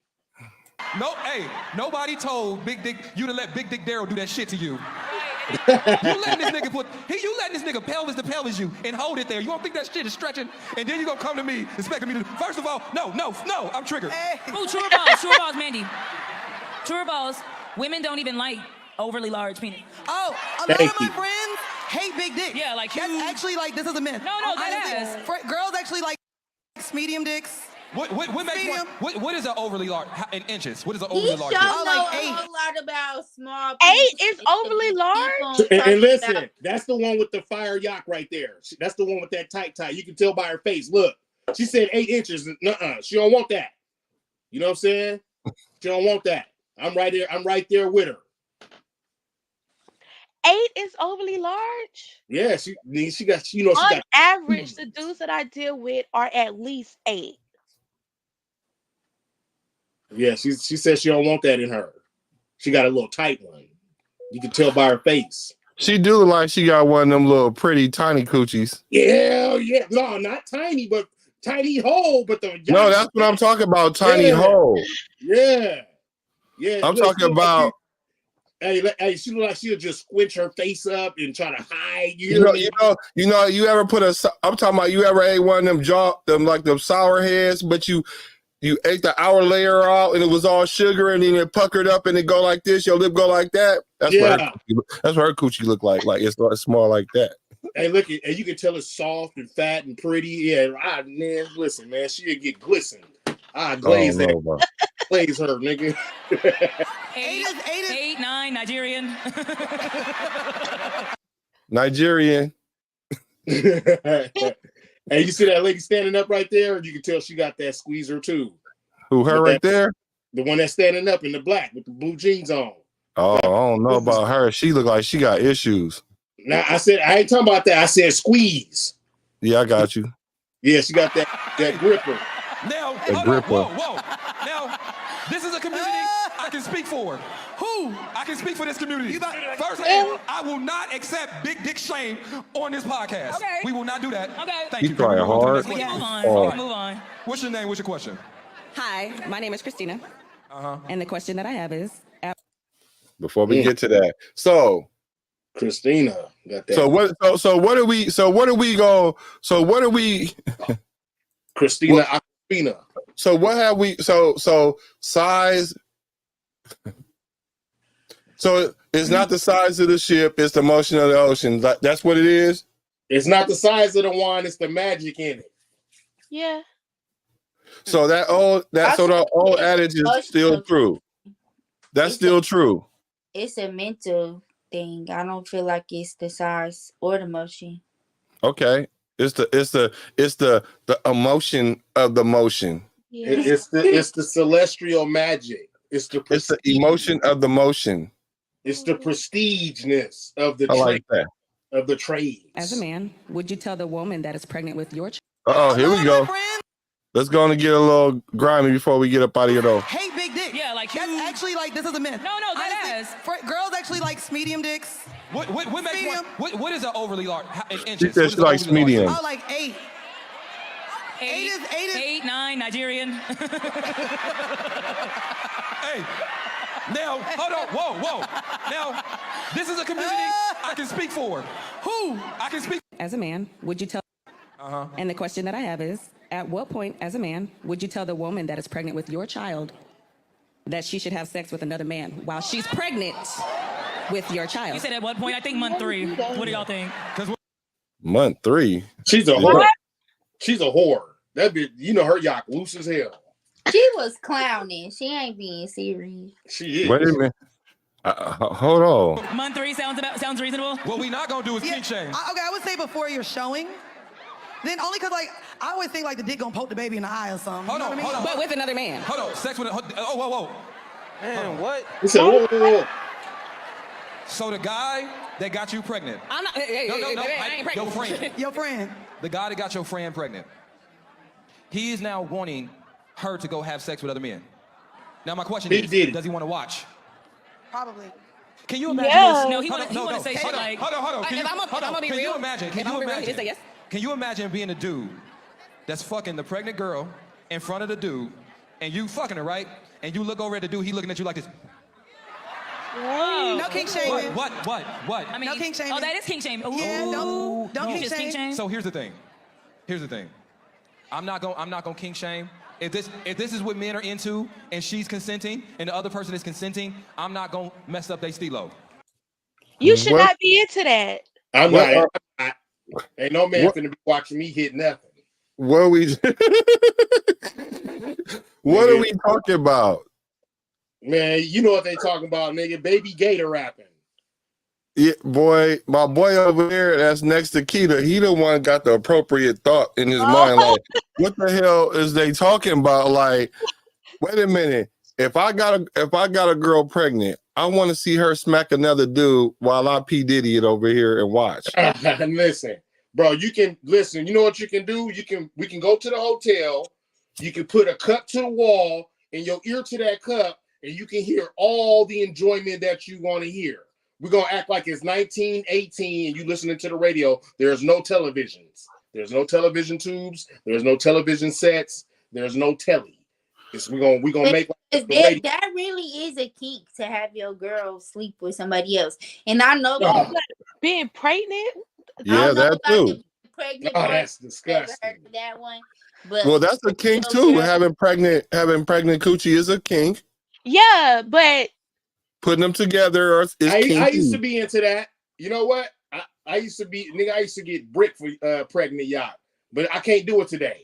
No, hey, nobody told Big Dick you to let Big Dick Daryl do that shit to you. You letting this nigga pelvis to pelvis you and hold it there. You don't think that shit is stretching, and then you gonna come to me expecting me to. First of all, no, I'm triggered. Hey. Oh, true balls, Mandy. True balls. Women don't even like overly large penis. Oh, a lot of my friends hate big dicks. Yeah, like that's actually like this is a myth. No, that is. Girls actually like medium dicks. What is an overly large in inches? What is an overly large? He Oh, know like a 8. whole lot about small. 8 is overly large. And listen, that's the one with the fire yacht right there. That's the one with that tight. You can tell by her face. Look, she said 8 inches. Nuh-uh. She don't want that. You know what I'm saying? She don't want that. I'm right there with her. 8 is overly large. Yeah, she got. You know, she on got. average, the dudes that I deal with are at least 8. Yeah, she said she don't want that in her. She got a little tight one. You can tell by her face. She do look like she got one of them little pretty tiny coochies. Yeah. No, not tiny, but tiny hole. But no, that's what I'm talking about. Tiny hole. Yeah. I'm talking about. Hey, she look like she'll just squinch her face up and try to hide. You ever put I'm talking about you ever ate one of them sour heads, but you ate the outer layer out and it was all sugar and then it puckered up and it go like this, your lip go like that. That's what her coochie look like. Like it's small like that. Hey, look, and you can tell it's soft and fat and pretty. Yeah, man, listen, man, she'll get glistened. Glaze her, nigga. 8, 9, Nigerian. Nigerian. Hey, you see that lady standing up right there? You can tell she got that squeezer too. Who, her right there? The one that's standing up in the black with the blue jeans on. Oh, I don't know about her. She look like she got issues. Now, I ain't talking about that. I said squeeze. Yeah, I got you. Yeah, she got that gripper. Now, whoa. Now, this is a community I can speak for. Who? I can speak for this community. First, I will not accept big dick shame on this podcast. Okay. We will not do that. Okay. Thank you. He's trying hard. We can move on. What's your name? What's your question? Hi, my name is Christina. And the question that I have is... Before we get to that. So... Christina got that. So what are we Christina Aquafina. So what have we so size? So it's not the size of the ship, it's the motion of the ocean. That's what it is. It's not the size of the wine, it's the magic in it. Yeah. So the old adage is still true. That's still true. It's a mental thing. I don't feel like it's the size or the motion. Okay. It's the emotion of the motion. Yeah. It's the celestial magic. It's the emotion of the motion. It's the prestigeness of the I trade like that. of the trades. As a man, would you tell the woman that is pregnant with your child? Oh, here we go. Let's go on and get a little grimy before we get up out of here, though. Hate big dick. Yeah, like that's actually like this is a myth. No, that is. Girls actually like medium dicks. What makes Medium. What is an overly large in She inches? said What is she an likes overly large? medium. Oh, like 8. Eight is 8, 9, Nigerian. Hey, now hold on, whoa. Now, this is a community I can speak for. Who? I can speak. As a man, would you tell? And the question that I have is, at what point, as a man, would you tell the woman that is pregnant with your child that she should have sex with another man while she's pregnant with your child? You said at what point? I think month 3. What do y'all think? Month 3. She's a whore. She's a whore. That bitch, you know her yacht loose as hell. She was clowning. She ain't being serious. She is. Wait a minute. Hold on. Month 3 sounds reasonable. What we not gonna do is kink shame. Okay, I would say before you're showing. Then only because like I always think like the dick gonna poke the baby in the eye or something. Hold on, hold on. But with another man. Hold on, sex with whoa. Man, what? He said, whoa. So the guy that got you pregnant. I'm not. Hey, No, I ain't pregnant. your friend. Your friend. The guy that got your friend pregnant. He is now wanting her to go have sex with other men. Now my question is, does he want to watch? Probably. Can you imagine Yeah. this? No, he want to say shit like. Hold on. Can you imagine? Yes. Can you imagine being a dude that's fucking the pregnant girl in front of the dude, and you fucking her, right? And you look over at the dude, he looking at you like this. Whoa. No kink shaming. What? I mean, no kink shaming. Oh, that is kink shame. Ooh. Yeah, don't kink Just kink shame. shame. So here's the thing. I'm not gonna kink shame. If this is what men are into, and she's consenting, and the other person is consenting, I'm not gonna mess up their stilo. You should not be into that. I'm not. Ain't no man finna be watching me hit nothing. What are we talking about? Man, you know what they talking about, nigga. Baby Gator rapping. Yeah, boy, my boy over there that's next to Keita, he the one got the appropriate thought in his mind. Like, what the hell is they talking about? Like, wait a minute. If I got a girl pregnant, I want to see her smack another dude while I P Diddy it over here and watch. Listen, bro, you can listen. You know what you can do? We can go to the hotel. You can put a cup to the wall and your ear to that cup, and you can hear all the enjoyment that you want to hear. We're gonna act like it's 1918 and you listening to the radio. There's no televisions. There's no television tubes. There's no television sets. There's no telly. We're gonna make like that really is a kink to have your girl sleep with somebody else. And I know being pregnant. Yeah, that too. Oh, that's disgusting. That one. But well, that's a kink too. Having pregnant coochie is a kink. Yeah, but putting them together is kinky. I used to be into that. You know what? I used to get brick for pregnant yacht, but I can't do it today.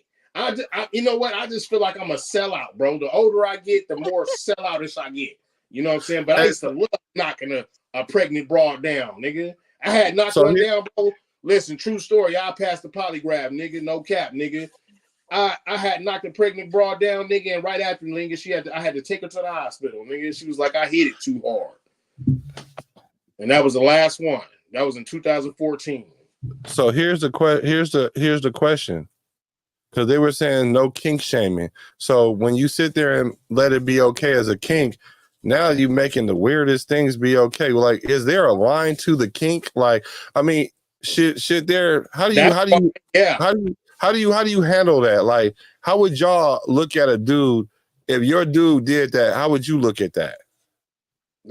You know what? I just feel like I'm a sellout, bro. The older I get, the more selloutish I get. You know what I'm saying? But I used to love knocking a pregnant broad down, nigga. I had knocked one down, bro. Listen, true story. I passed the polygraph, nigga. No cap, nigga. I had knocked a pregnant broad down, nigga, and right after, nigga, I had to take her to the hospital, nigga. She was like, I hit it too hard. And that was the last one. That was in 2014. So here's the question. Because they were saying no kink shaming. So when you sit there and let it be okay as a kink, now you making the weirdest things be okay. Like, is there a line to the kink? Like, I mean, shit there. How do you handle that? Like, how would y'all look at a dude if your dude did that? How would you look at that?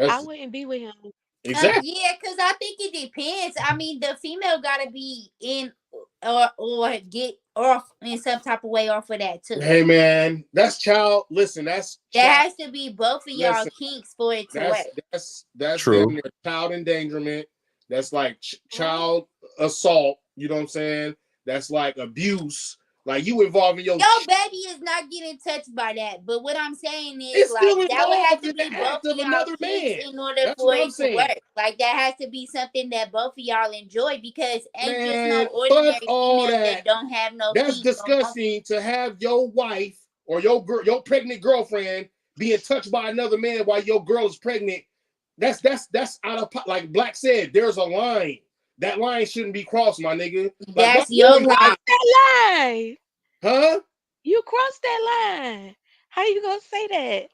I wouldn't be with him. Exactly. Yeah, because I think it depends. I mean, the female gotta be in or get off in some type of way off of that too. Hey man, that's child. Listen, that has to be both of y'all kinks for it to work. That's true. Child endangerment. That's like child assault. You know what I'm saying? That's like abuse. Like you involving your baby is not getting touched by that. But what I'm saying is it's like that would have to be both of another man in order That's for it to work. Like that has to be something that both of y'all enjoy because ain't just no ordinary female that don't have no. That's disgusting to have your wife or your pregnant girlfriend being touched by another man while your girl is pregnant. That's out of like Black said. There's a line. That line shouldn't be crossed, my nigga. Like, That's your line. That line. Huh? You crossed that line. How you gonna say that?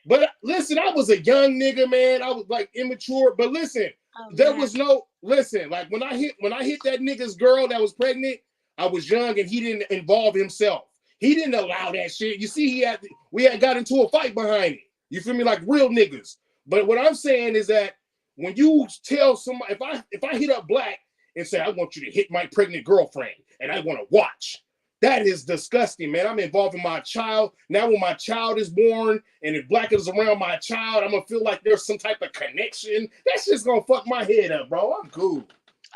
But listen, I was a young nigga, man. I was like immature. But listen, there was no listen. Like when I hit that nigga's girl that was pregnant, I was young and he didn't involve himself. He didn't allow that shit. You see, we had got into a fight behind it. You feel me? Like real niggas. But what I'm saying is that when you tell somebody, if I hit up Black and say I want you to hit my pregnant girlfriend and I want to watch. That is disgusting, man. I'm involving my child. Now when my child is born and if Black is around my child, I'm going to feel like there's some type of connection. That's just going to fuck my head up, bro. I'm cool.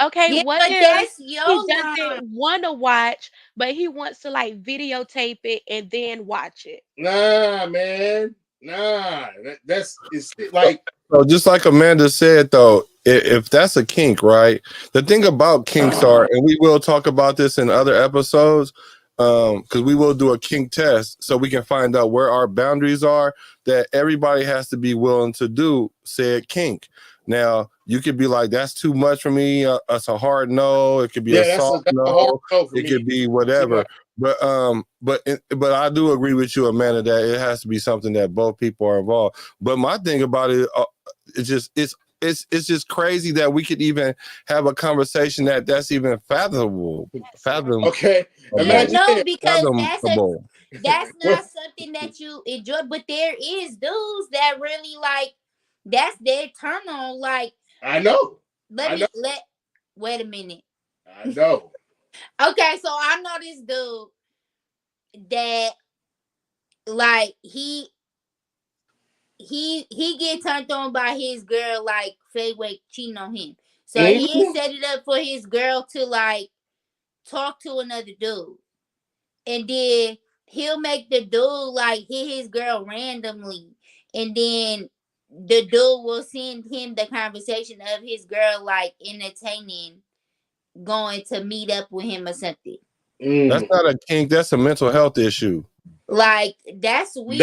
Okay, yeah, what but if that's he your doesn't line. want to watch, but he wants to like videotape it and then watch it? Nah, man. Nah. It's like... So just like Amanda said, though, if that's a kink, right? The thing about kinks are, and we will talk about this in other episodes, because we will do a kink test so we can find out where our boundaries are, that everybody has to be willing to do said kink. Now, you could be like, that's too much for me. It's a hard no. It could be a soft that's no. a hard no for it me. could be whatever. But I do agree with you, Amanda, that it has to be something that both people are involved. But my thing about it, it's just crazy that we could even have a conversation that's even fathomable. Okay. Yeah, no, because fathomable. that's not something that you enjoy. But there is dudes that really like that's their turn on. Like I know. Wait a minute. I know. Okay, so I know this dude that like he get turned on by his girl like Fayway cheating on him. So he set it up for his girl to like talk to another dude. And then he'll make the dude like hit his girl randomly. And then the dude will send him the conversation of his girl like entertaining going to meet up with him or something. That's not a kink, that's a mental health issue. Like that's weird.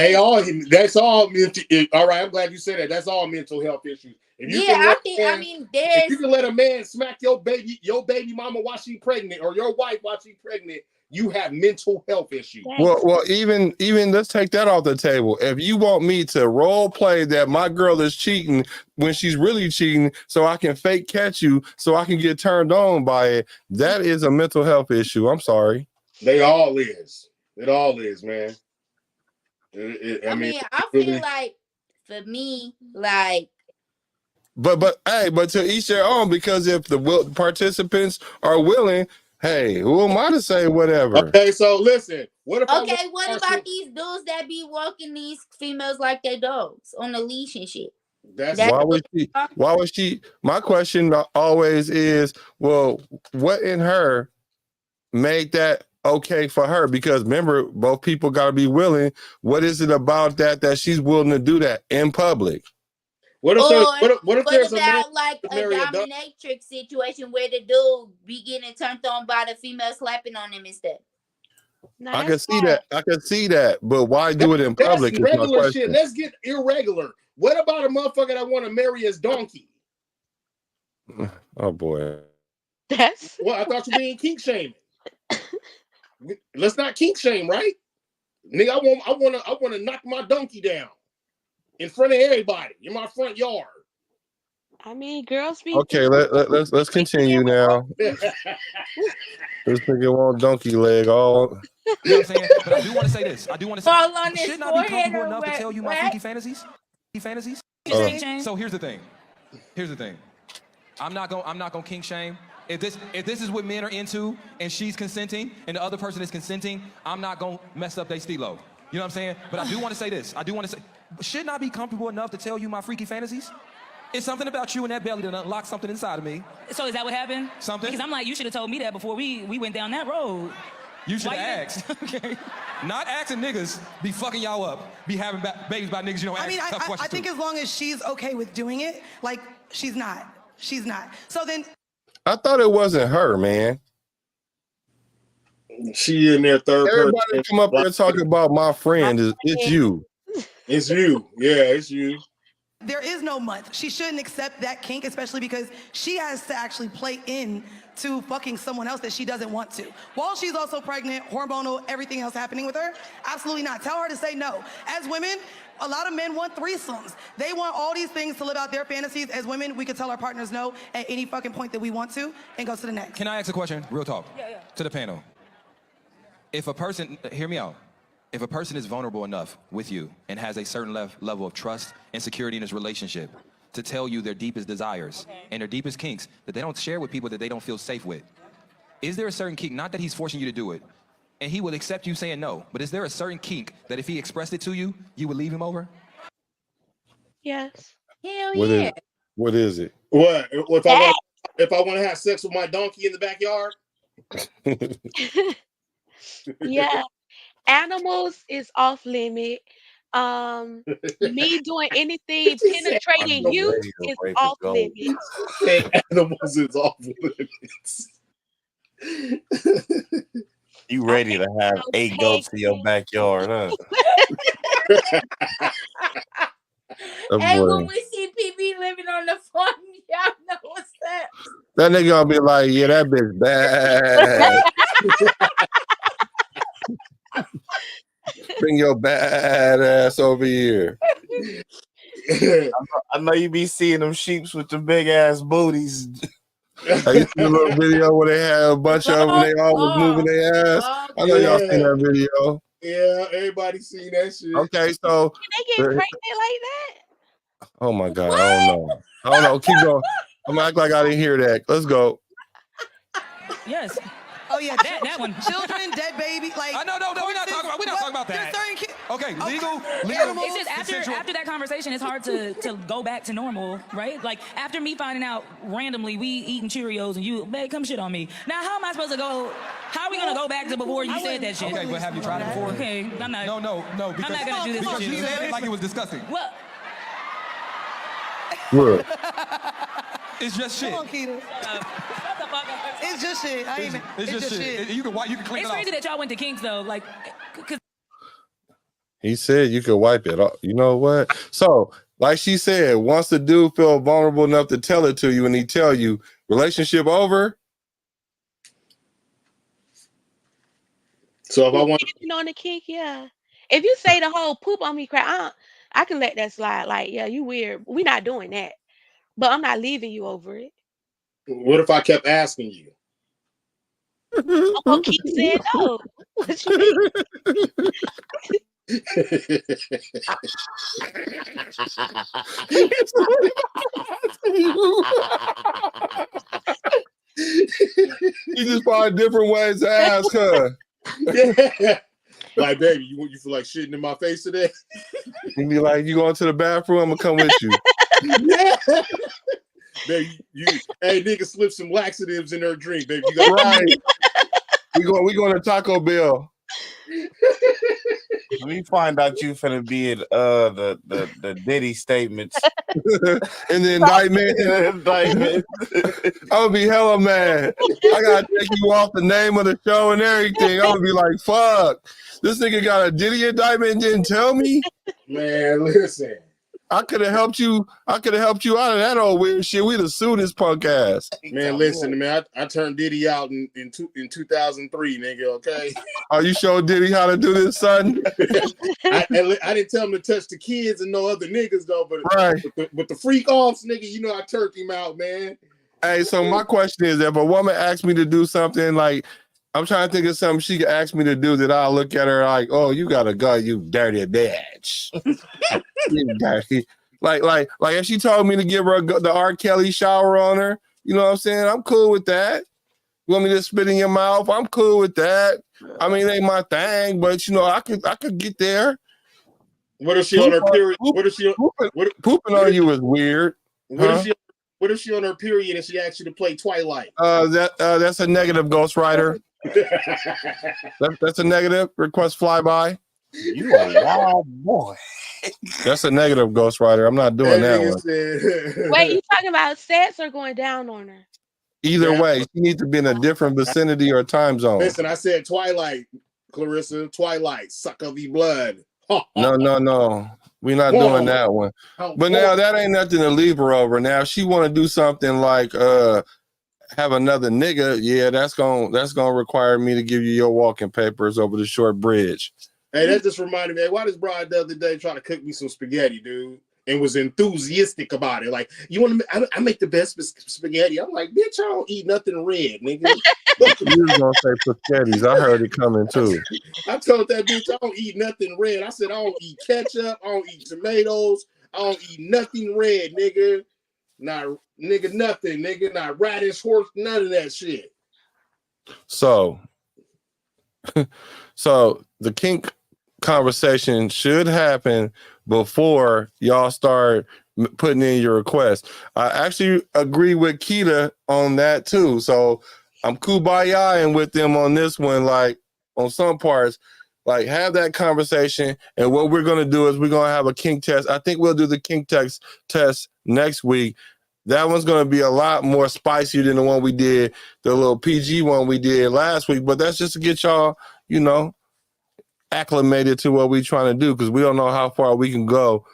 That's all mental. All right, I'm glad you said that. That's all mental health issues. If you if you can let a man smack your baby mama while she's pregnant, or your wife while she's pregnant, you have mental health issues. Well, even let's take that off the table. If you want me to role play that my girl is cheating when she's really cheating, so I can fake catch you, so I can get turned on by it, that is a mental health issue. I'm sorry. They all is. It all is, man. I mean, I feel like for me, like. But to each their own, because if the participants are willing, hey, who am I to say whatever? Okay, so listen. What about these dudes that be walking these females like they dogs on a leash and shit? Why would she? My question always is, well, what in her made that okay for her? Because remember, both people got to be willing. What is it about that she's willing to do that in public? What if there's about like a dominatrix situation where the dude be getting turned on by the female slapping on him instead? I can see that, but why do it in public? That's regular shit. Let's get irregular. What about a motherfucker that want to marry his donkey? Oh boy. Well, I thought you were being kink shaming. Let's not kink shame, right? Nigga, I want to knock my donkey down in front of everybody in my front yard. I mean, girls be okay. Let's continue now. This nigga want donkey leg all. You know what I'm saying? But I do want to say this. Should not be comfortable enough to tell you my freaky fantasies. So here's the thing. I'm not gonna kink shame. If this is what men are into and she's consenting and the other person is consenting, I'm not gonna mess up their stilo. You know what I'm saying? But I do want to say this. Should not be comfortable enough to tell you my freaky fantasies. It's something about you and that belly that unlocked something inside of me. So is that what happened? Something? Because I'm like, you should have told me that before we went down that road. You should have asked. Okay. Not asking niggas be fucking y'all up, be having babies by niggas you don't ask tough questions. I think as long as she's okay with doing it, like she's not. So then. I thought it wasn't her, man. She in there third person. Everybody come up there talking about my friend. It's you. It's you. Yeah, it's you. There is no month. She shouldn't accept that kink, especially because she has to actually play in to fucking someone else that she doesn't want to. While she's also pregnant, hormonal, everything else happening with her, absolutely not. Tell her to say no. As women, a lot of men want threesomes. They want all these things to live out their fantasies. As women, we can tell our partners no at any fucking point that we want to and go to the next. Can I ask a question? Real talk. Yeah. To the panel. If a person, hear me out. If a person is vulnerable enough with you and has a certain level of trust and security in his relationship to tell you their deepest desires and their deepest kinks that they don't share with people that they don't feel safe with, is there a certain kink, not that he's forcing you to do it, and he will accept you saying no, but is there a certain kink that if he expressed it to you, you would leave him over? Yes. Hell What yeah. What is it? What if I want to have sex with my donkey in the backyard? Yeah. Animals is off limit. Me doing anything penetrating you is off limits. Animals is off limits. You ready to have 8 goats in your backyard, huh? Hey, when we see PB living on the farm, y'all know what's up. That nigga gonna be like, yeah, that bitch bad. Bring your bad ass over here. I know you be seeing them sheeps with the big ass booties. I used to see a little video where they had a bunch of them, they all was moving their ass. I know y'all seen that video. Yeah, everybody seen that shit. Okay, so Can they get pregnant like that? oh my god, I don't know. Keep going. I'm gonna act like I didn't hear that. Let's go. Yes. Oh yeah, that one. Children, dead baby, like. No, we're not talking about that. Okay, legal. It's just after that conversation, it's hard to go back to normal, right? Like after me finding out randomly we eating Cheerios and you, babe, come shit on me. Now how am I supposed to go? How are we gonna go back to before you said that shit? Okay, but have you tried it before? Okay, I'm not. No. Because, I'm not gonna do this. Because you said it like it was disgusting. What? What? It's just shit. Come on, Keita. It's just shit. It's just shit. You can clean it It's off. crazy that y'all went to kinks though, like. He said you could wipe it off. You know what? So, like she said, once the dude feel vulnerable enough to tell it to you and he tell you, relationship over. So if I want on the kink, yeah. If you say the whole poop on me crap, I can let that slide. Like, yeah, you weird. We're not doing that. But I'm not leaving you over it. What if I kept asking you? I'm gonna keep saying no. What you mean? You just find different ways to ask her. Yeah. Like, baby, you feel like shitting in my face today? You be like, you going to the bathroom? I'm gonna come with you. Yeah. Baby, hey, nigga, slip some laxatives in her drink, baby. You got right. We going to Taco Bell. Let me find out you finna be at the Diddy statements and the indictment. I would be hella mad. I gotta take you off the name of the show and everything. I would be like, fuck. This nigga got a Diddy indictment and didn't tell me. Man, listen. I could have helped you. I could have helped you out of that old weird shit. We'd have sued his punk ass. Man, listen, man. I turned Diddy out in 2003, nigga. Okay. Oh, you showed Diddy how to do this, son? I didn't tell him to touch the kids and no other niggas though. But right. With the freak offs, nigga, you know I turned him out, man. Hey, so my question is, if a woman asks me to do something, like I'm trying to think of something she could ask me to do that I'll look at her like, oh, you gotta go, you dirty bitch. You dirty. Like if she told me to give her the R. Kelly shower on her, you know what I'm saying? I'm cool with that. You want me to spit in your mouth? I'm cool with that. I mean, it ain't my thing, but you know, I could get there. What if she on her period? What if she pooping on you is weird? What if she on her period and she asks you to play Twilight? That's a negative, Ghost Rider. That's a negative. Request flyby. You a wild boy. That's a negative, Ghost Rider. I'm not doing that one. Wait, you talking about sex or going down on her? Either way, she needs to be in a different vicinity or time zone. Listen, I said Twilight, Clarissa. Twilight, suck of the blood. No. We're not doing that one. But now that ain't nothing to leave her over. Now if she want to do something like have another nigga, yeah, that's gonna require me to give you your walking papers over the short bridge. Hey, that just reminded me. Why this broad the other day trying to cook me some spaghetti, dude, and was enthusiastic about it. Like, you want to? I make the best spaghetti. I'm like, bitch, I don't eat nothing red, nigga. You was gonna say spaghettis. I heard it coming too. I told that bitch I don't eat nothing red. I said I don't eat ketchup. I don't eat tomatoes. I don't eat nothing red, nigga. Not nigga, nothing, nigga. Not radish, horse, none of that shit. So the kink conversation should happen before y'all start putting in your request. I actually agree with Keita on that too. So I'm kumbaya with them on this one, like on some parts, like have that conversation. And what we're going to do is we're going to have a kink test. I think we'll do the kink test next week. That one's going to be a lot more spicier than the one we did, the little PG one we did last week. But that's just to get y'all, you know, acclimated to what we're trying to do, because we don't know how far we can go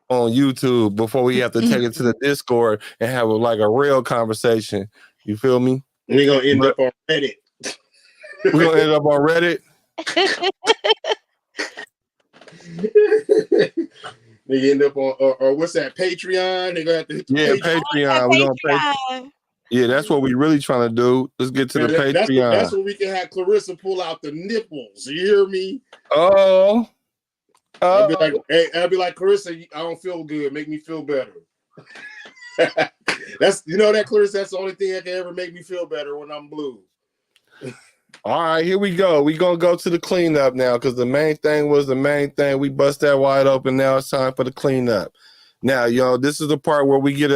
on YouTube before we have to take it to the Discord and have a real conversation. You feel me? We're going to end up on Reddit. We're going to end up on Reddit. They end up on or what's that, Patreon? They're gonna have to hit the Patreon. We're gonna pay. Yeah, that's what we really trying to do. Let's get to the Patreon. That's when we can have Clarissa pull out the nipples. You hear me? Oh. I'll be like, Clarissa, I don't feel good. Make me feel better. That's that, Clarissa. That's the only thing that can ever make me feel better when I'm blue. All right, here we go. We're going to go to the cleanup now, because the main thing was the main thing. We bust that wide open. Now it's time for the cleanup. Now, this is the part where we get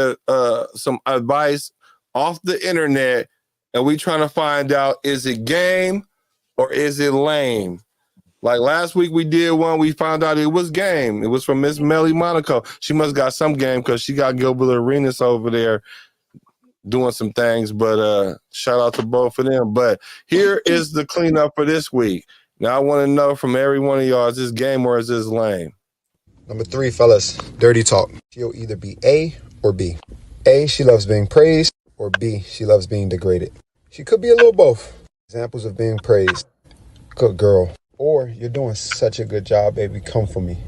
some advice off the internet, and we trying to find out, is it game or is it lame? Like last week we did one, we found out it was game. It was from Miss Melly Monaco. She must got some game because she got Gilbert Arenas over there doing some things, but shout out to both of them. But here is the cleanup for this week. Now I want to know from every one of y'all, is this game or is this lame? Number 3, fellas, dirty talk. She'll either be A or B. A, she loves being praised, or B, she loves being degraded. She could be a little both. Examples of being praised: good girl, or you're doing such a good job, baby, come for me.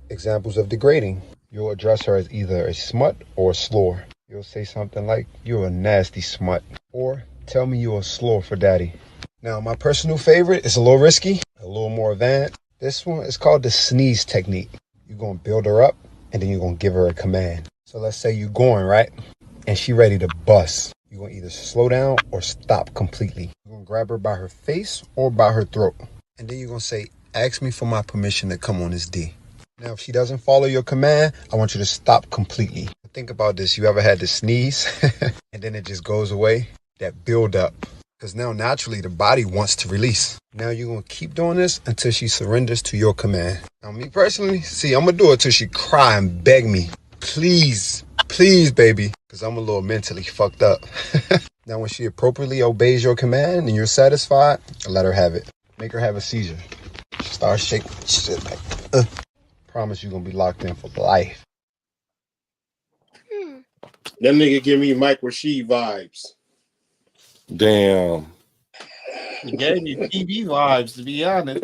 Examples of degrading: you'll address her as either a smut or a slore. You'll say something like, you're a nasty smut, or tell me you're a slore for daddy. Now, my personal favorite is a little risky, a little more advanced. This one is called the sneeze technique. You're going to build her up, and then you're going to give her a command. So let's say you're going, right? And she ready to bust. You're going to either slow down or stop completely. You're going to grab her by her face or by her throat. And then you're going to say, ask me for my permission to come on this D. Now, if she doesn't follow your command, I want you to stop completely. Think about this. You ever had to sneeze and then it just goes away? That build up. Because now naturally the body wants to release. Now you're going to keep doing this until she surrenders to your command. Now me personally, I'm going to do it till she cry and beg me. Please, please, baby. Because I'm a little mentally fucked up. Now when she appropriately obeys your command and you're satisfied, let her have it. Make her have a seizure. Start shaking shit like, promise you're going to be locked in for life. That nigga give me Mike Rashid vibes. Damn. He gave me TV vibes, to be honest.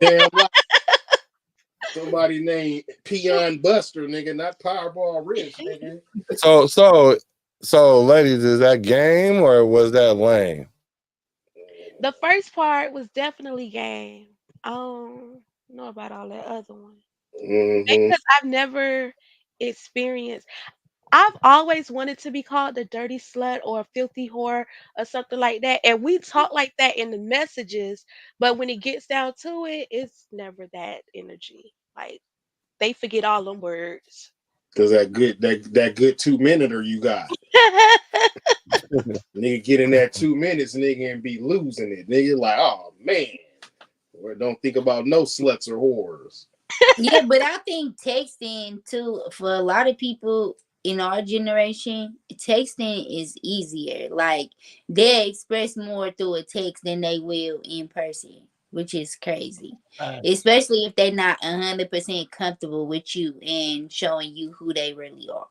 Damn right. Somebody named Peon Buster, nigga, not Powerball Rich, nigga. So, ladies, is that game or was that lame? The first part was definitely game. I don't know about all that other one. Because I've never experienced. I've always wanted to be called the dirty slut or a filthy whore or something like that. And we talk like that in the messages, but when it gets down to it, it's never that energy. Like they forget all them words. Cause that good 2-minute you got. Nigga get in that 2 minutes, nigga, and be losing it. Nigga like, oh man. Or don't think about no sluts or whores. Yeah, but I think texting too, for a lot of people in our generation, texting is easier. Like they express more through a text than they will in person. which is crazy. Especially if they're not 100% comfortable with you and showing you who they really are.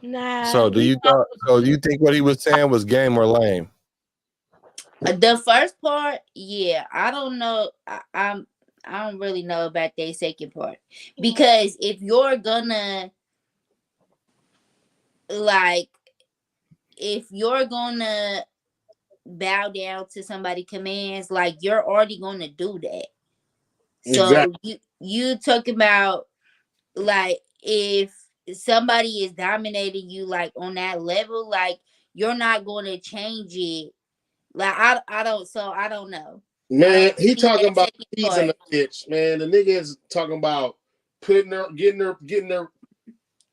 Nah. So do you think what he was saying was game or lame? The first part, yeah, I don't know. I don't really know about that second part, because if you're gonna bow down to somebody's commands, like you're already gonna do that. So Exactly. you talk about, like, if somebody is dominating you like on that level, like you're not gonna change it. Like I don't know. Man, he See talking that about second teasing part. the bitch. Man, the nigga is talking about getting her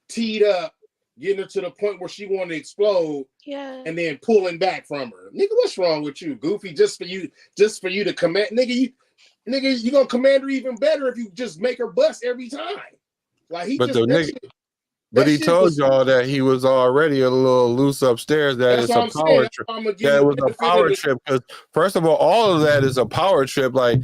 teed up, getting her to the point where she want to explode, and then pulling back from her. Nigga, what's wrong with you, Goofy? Just for you to command, nigga, you gonna command her even better if you just make her bust every time. Like he But just the nigga, but he told y'all that he was already a little loose upstairs. That That's it's what a I'm saying. power That's trip. why I'm gonna give That him was the a benefit power of the. trip. Because first of all of that is a power trip. Like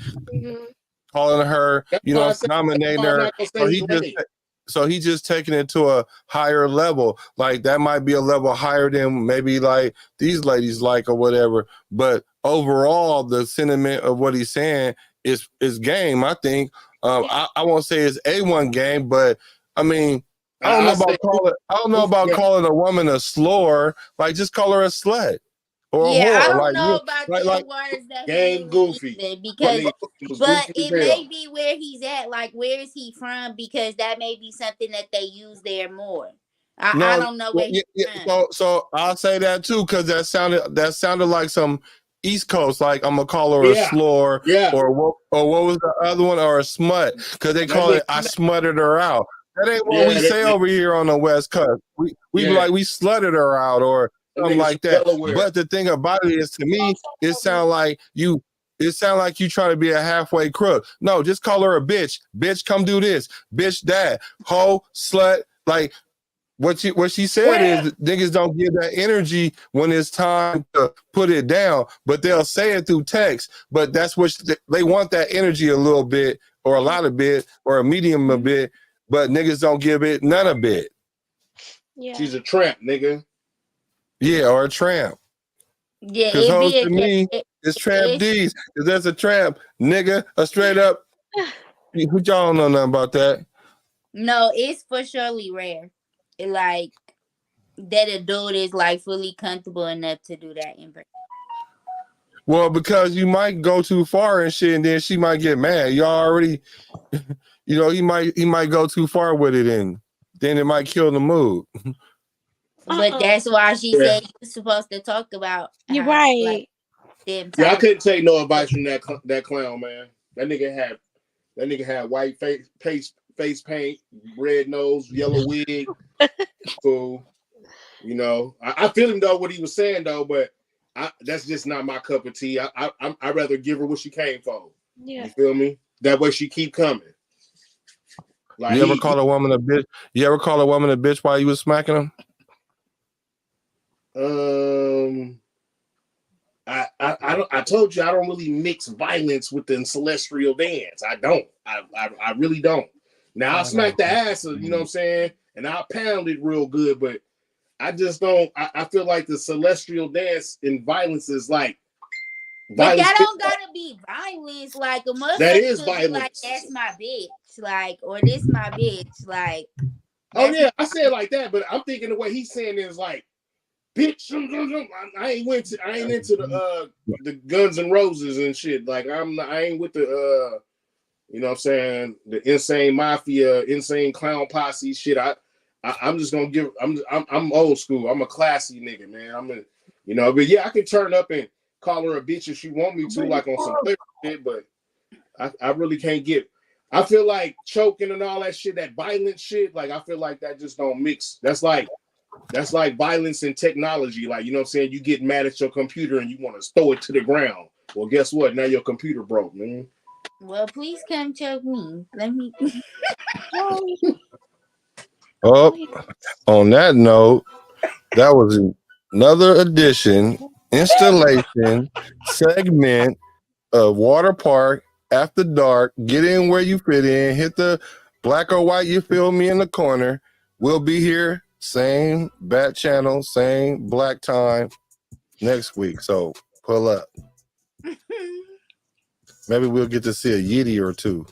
calling her, That's why I said, dominating I'm her. not gonna say He just taking it to a higher level. Like that might be a level higher than maybe like these ladies like or whatever. But overall, the sentiment of what he's saying is game. I think. I won't say it's A1 game, but I mean, I don't know about calling a woman a slur. Like just call her a slut or a Yeah, I whore. don't Like know about the words that he Game used Goofy. either, because, was but goofy as it may hell. be where he's at. Like, where is he from? Because that may be something that they use there more. I don't know where he's from. So I'll say that too, because that sounded like some East Coast. Like I'm gonna call her a slur, or what was the other one, or a smut, because they call it I smutted her out. That ain't what we say over here on the West Coast. We be like we slutted her out or something like that. But the thing about it is, to me, it sound like you. It sounds like you trying to be a halfway crook. No, just call her a bitch. Bitch, come do this. Bitch, that. Hoe, slut. Like what she said is niggas don't give that energy when it's time to put it down, but they'll say it through text. But that's what they want, that energy a little bit, or a lot of bit, or a medium a bit. But niggas don't give it none a bit. Yeah. She's a tramp, nigga. Yeah, or a tramp. Yeah, because hoes to me is tramp D's. Because that's a tramp, nigga, a straight up. Who y'all don't know nothing about that? No, it's for surely rare. Like that a dude is like fully comfortable enough to do that in person. Well, because you might go too far and shit, and then she might get mad. Y'all already, he might go too far with it, and then it might kill the mood. But that's why she said you're supposed to talk about you're how, right. Like, them Yeah, I type. couldn't take no advice from that clown, man. That nigga had white face paint, red nose, yellow wig. Cool. I feel him though what he was saying though, but that's just not my cup of tea. I'd rather give her what she came for. Yeah. You feel me? That way she keep coming. Like you ever call a woman a bitch? You ever call a woman a bitch while you was smacking them? I told you I don't really mix violence with the celestial dance. I don't. I really don't. Now I smack the ass, you know what I'm saying, and I'll pound it real good, but I just don't. I feel like the celestial dance in violence is like. But that don't gotta be violence. Like a motherfucker that is violence. Like that's my bitch. Like, or this my bitch. Like. Oh yeah, I say it like that, but I'm thinking the way he's saying is like, bitch. I ain't into the Guns N' Roses and shit. Like I ain't with the you know what I'm saying, the insane mafia, insane clown posse shit. I'm just gonna give. I'm old school. I'm a classy nigga, man. But yeah, I can turn up and call her a bitch if she want me to, like on some player shit. But I really can't get. I feel like choking and all that shit, that violent shit. Like I feel like that just don't mix. That's like violence and technology. Like, you know what I'm saying? You get mad at your computer and you want to throw it to the ground. Well, guess what? Now your computer broke, man. Well, please come choke me. Let me. Oh, on that note, that was another edition installation segment of Water Park After Dark. Get in where you fit in. Hit the black or white, you feel me, in the corner. We'll be here, same bat channel, same black time next week. So pull up. Maybe we'll get to see a Yeti or two.